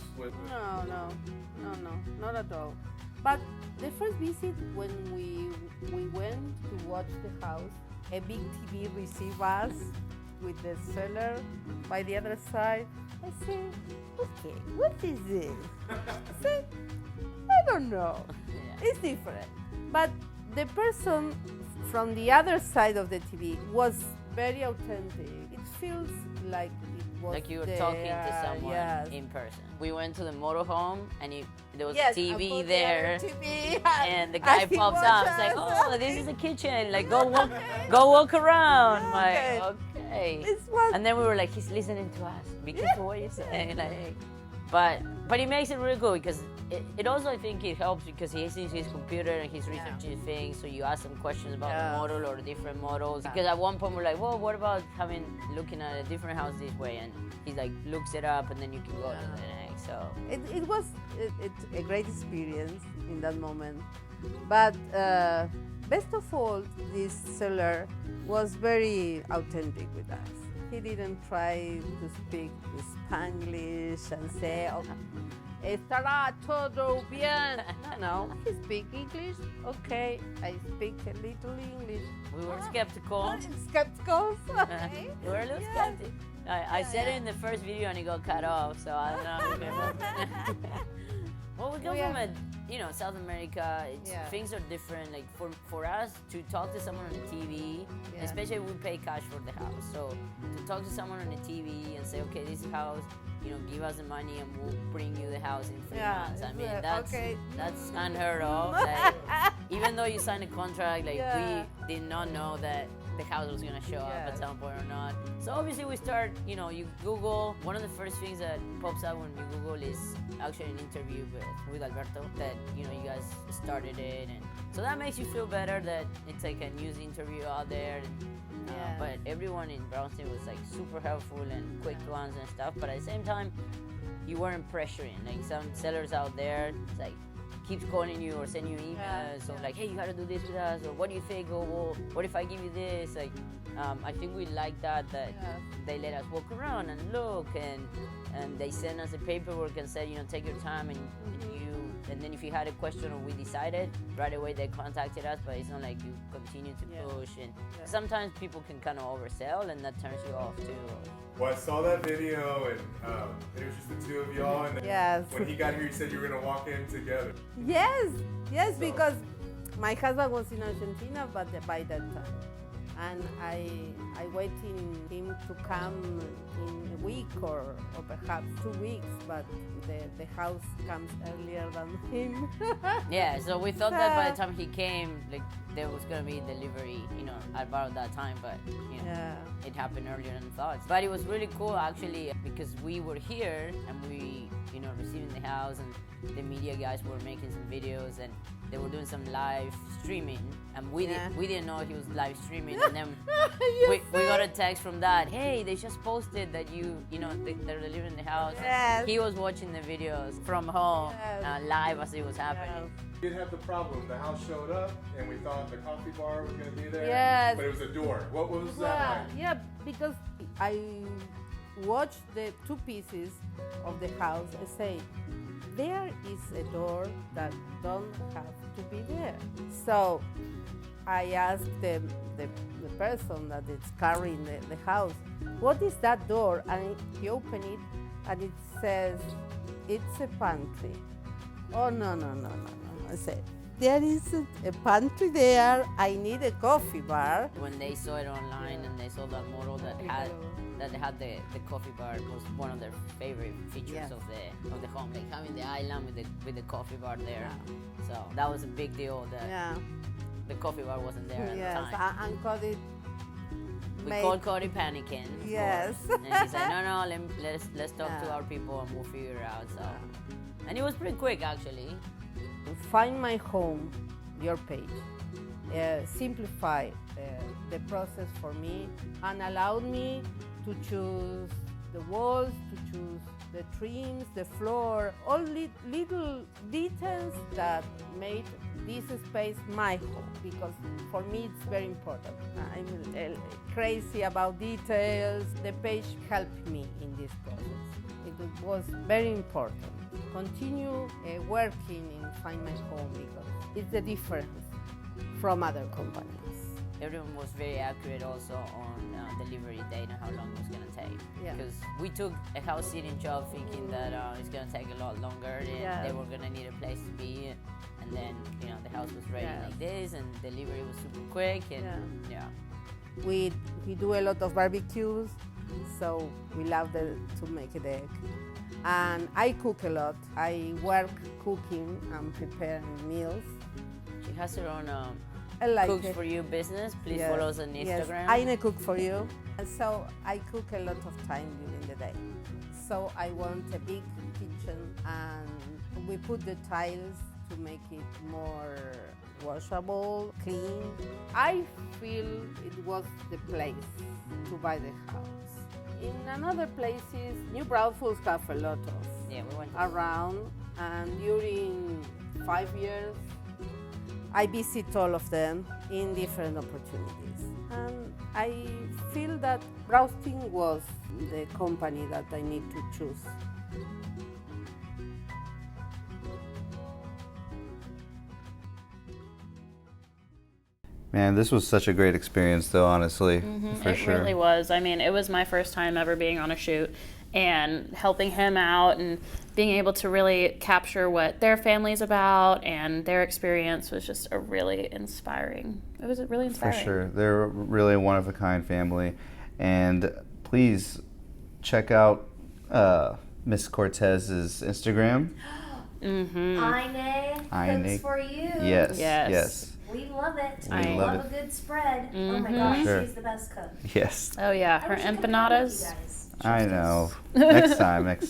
No, not at all. But the first visit, when we went to watch the house, a big TV received us with the seller by the other side. I said, okay, what is this? I said, I don't know. It's different. But the person from the other side of the TV was very authentic. It feels like it was like you were there. talking to someone Yes. in person. We went to the motorhome and there was Yes, a TV I put there, the TV and the guy and he pops up. It's like, watches. oh, this is the kitchen. Like, go walk around. Okay. Like, okay. It's what- And then we were like, he's listening to us. Be careful what you're saying. Like, but he makes it really good because it also, I think it helps because he sees his computer and he's researching things, so you ask him questions about the model or different models. Because at one point we're like, well, what about looking at a different house this way? And he's like, looks it up and then you can go to the next. So It was a great experience in that moment. But best of all, this seller was very authentic with us. He didn't try to speak Spanglish and say, oh, estará todo bien. No, he speak English. Okay, I speak a little English. We were skeptical. Skeptical. Okay. We were a little skeptical. I said it in the first video and it got cut off, so I don't know. Well, we come from South America. Things are different. Like for us to talk to someone on the TV, especially we pay cash for the house. So to talk to someone on the TV and say, okay, this house, give us the money and we'll bring you the house in 3 months. I mean, that's unheard of. Like, even though you signed a contract, like we did not know that the house was gonna show up at some point or not. So obviously we start, you Google. One of the first things that pops up when you Google is actually an interview with Alberto that, you guys started it. And so that makes you feel better that it's like a news interview out there. And, but everyone in Braustin was like super helpful and quick ones and stuff. But at the same time, you weren't pressuring. Like some sellers out there, it's like, keeps calling you or sending you emails or like, hey, you gotta do this with us, or what do you think, or well, what if I give you this? Like, I think we like that they let us walk around and look, and they send us the paperwork and said, take your time, and then if you had a question or we decided, right away they contacted us, but it's not like you continue to push, and sometimes people can kind of oversell and that turns you off too. Well, I saw that video, and it was just the two of y'all, and then when he got here, you said you were going to walk in together. Yes, because my husband was in Argentina by that time. And I waiting him to come in a week or perhaps 2 weeks, but the house comes earlier than him. Yeah, so we thought that by the time he came, like there was gonna be delivery, at about that time, but it happened earlier than thought. But it was really cool actually because we were here and we, receiving the house, and the media guys were making some videos and they were doing some live streaming, and we didn't know he was live streaming, and then we got a text from that. Hey, they just posted that they're delivering the house. Yes. He was watching the videos from home live as it was happening. We did have the problem. The house showed up, and we thought the coffee bar was going to be there. Yes. But it was a door. What was that like? Yeah, because I watched the two pieces of the house and say, there is a door that don't have to be there. So I asked the person that is carrying the house, what is that door? And he opened it and it says, it's a pantry. Oh, no. I said, there isn't a pantry there. I need a coffee bar. When they saw it online and they saw that model that had the coffee bar, was one of their favorite features of the home, like having the island with the coffee bar there. So that was a big deal that the coffee bar wasn't there at the time. And Cody called Cody panicking. Yes. And she said, no, let's talk to our people and we'll figure it out. So, and it was pretty quick actually. Find my home, your page. Simplify the process for me and allowed me to choose the walls, to choose the trims, the floor, all little details that made this space my home, because for me it's very important. I'm crazy about details. The page helped me in this process. It was very important. Continue working in Find My Home because it's the difference from other companies. Everyone was very accurate also on delivery date and how long it was going to take. Because we took a house sitting job thinking that it's going to take a lot longer and they were going to need a place to be. And then, the house was ready like this and delivery was super quick. And We do a lot of barbecues, so we love to make it. And I cook a lot. I work cooking and preparing meals. She has her own like Cooks For You business. Please follow us on Instagram. Yes, I cook for you. And so I cook a lot of time during the day. So I want a big kitchen, and we put the tiles to make it more washable, clean. I feel it was the place to buy the house. In another places, New Braunfels have a lot of we went around, and during 5 years, I visit all of them in different opportunities. And I feel that Braustin was the company that I need to choose. Man, this was such a great experience, though, honestly, for It sure. really was. I mean, it was my first time ever being on a shoot and helping him out and being able to really capture what their family's about and their experience was just a really inspiring. It was really For inspiring. sure. They're really a one-of-a-kind family. And please check out Miss Cortez's Instagram. Ine cooks for you. Yes. We love it. We I love love it. a good spread. Oh my gosh, Sure. she's the best cook. Yes. Oh yeah, her empanadas. I know. Next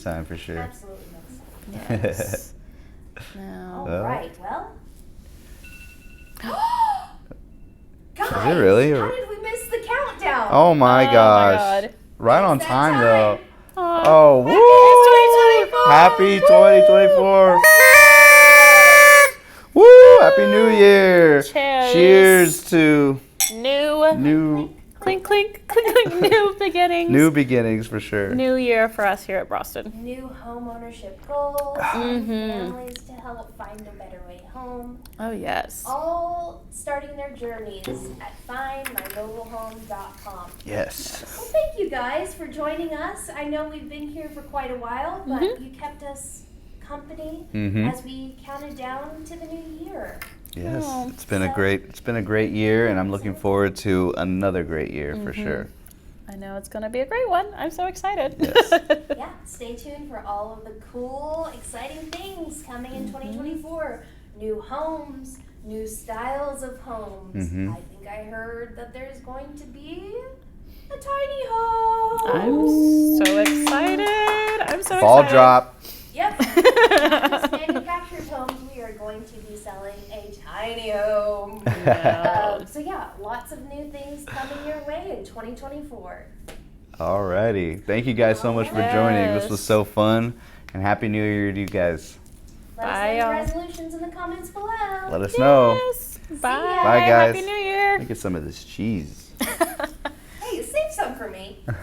time for sure. Absolutely next time. Yes. All Oh. right, well. Guys, Is it really? how did we miss the countdown? Oh my gosh. God. Right on that time, time. though. Aw. Oh, woo! Happy 2024. Woo! Happy New Year. Cheers to New clink, clink, clink, clink, new beginnings. new beginnings for sure. New year for us here at Braustin. New home ownership goals, and families to help find a better way home. Oh yes. All starting their journeys at findmymobilehome.com. Yes. Well, thank you guys for joining us. I know we've been here for quite a while, but you kept us company as we counted down to the new year. Yes. It's been a great year, and I'm looking forward to another great year for sure. I know it's going to be a great one. I'm so excited. Yeah, stay tuned for all of the cool, exciting things coming in 2024. New homes, new styles of homes. I think I heard that there's going to be a tiny home. I'm so excited. I'm so Ball excited. drop. Yep. Not just manufactured homes. We are going to be selling a tiny home. So yeah, lots of new things coming your way in 2024. Alrighty. Thank you guys so much for joining. This was so fun, and Happy New Year to you guys. Let us know your resolutions in the comments below. Let us know. Bye. Bye, guys. Happy New Year. Let me get some of this cheese. Hey, save some for me.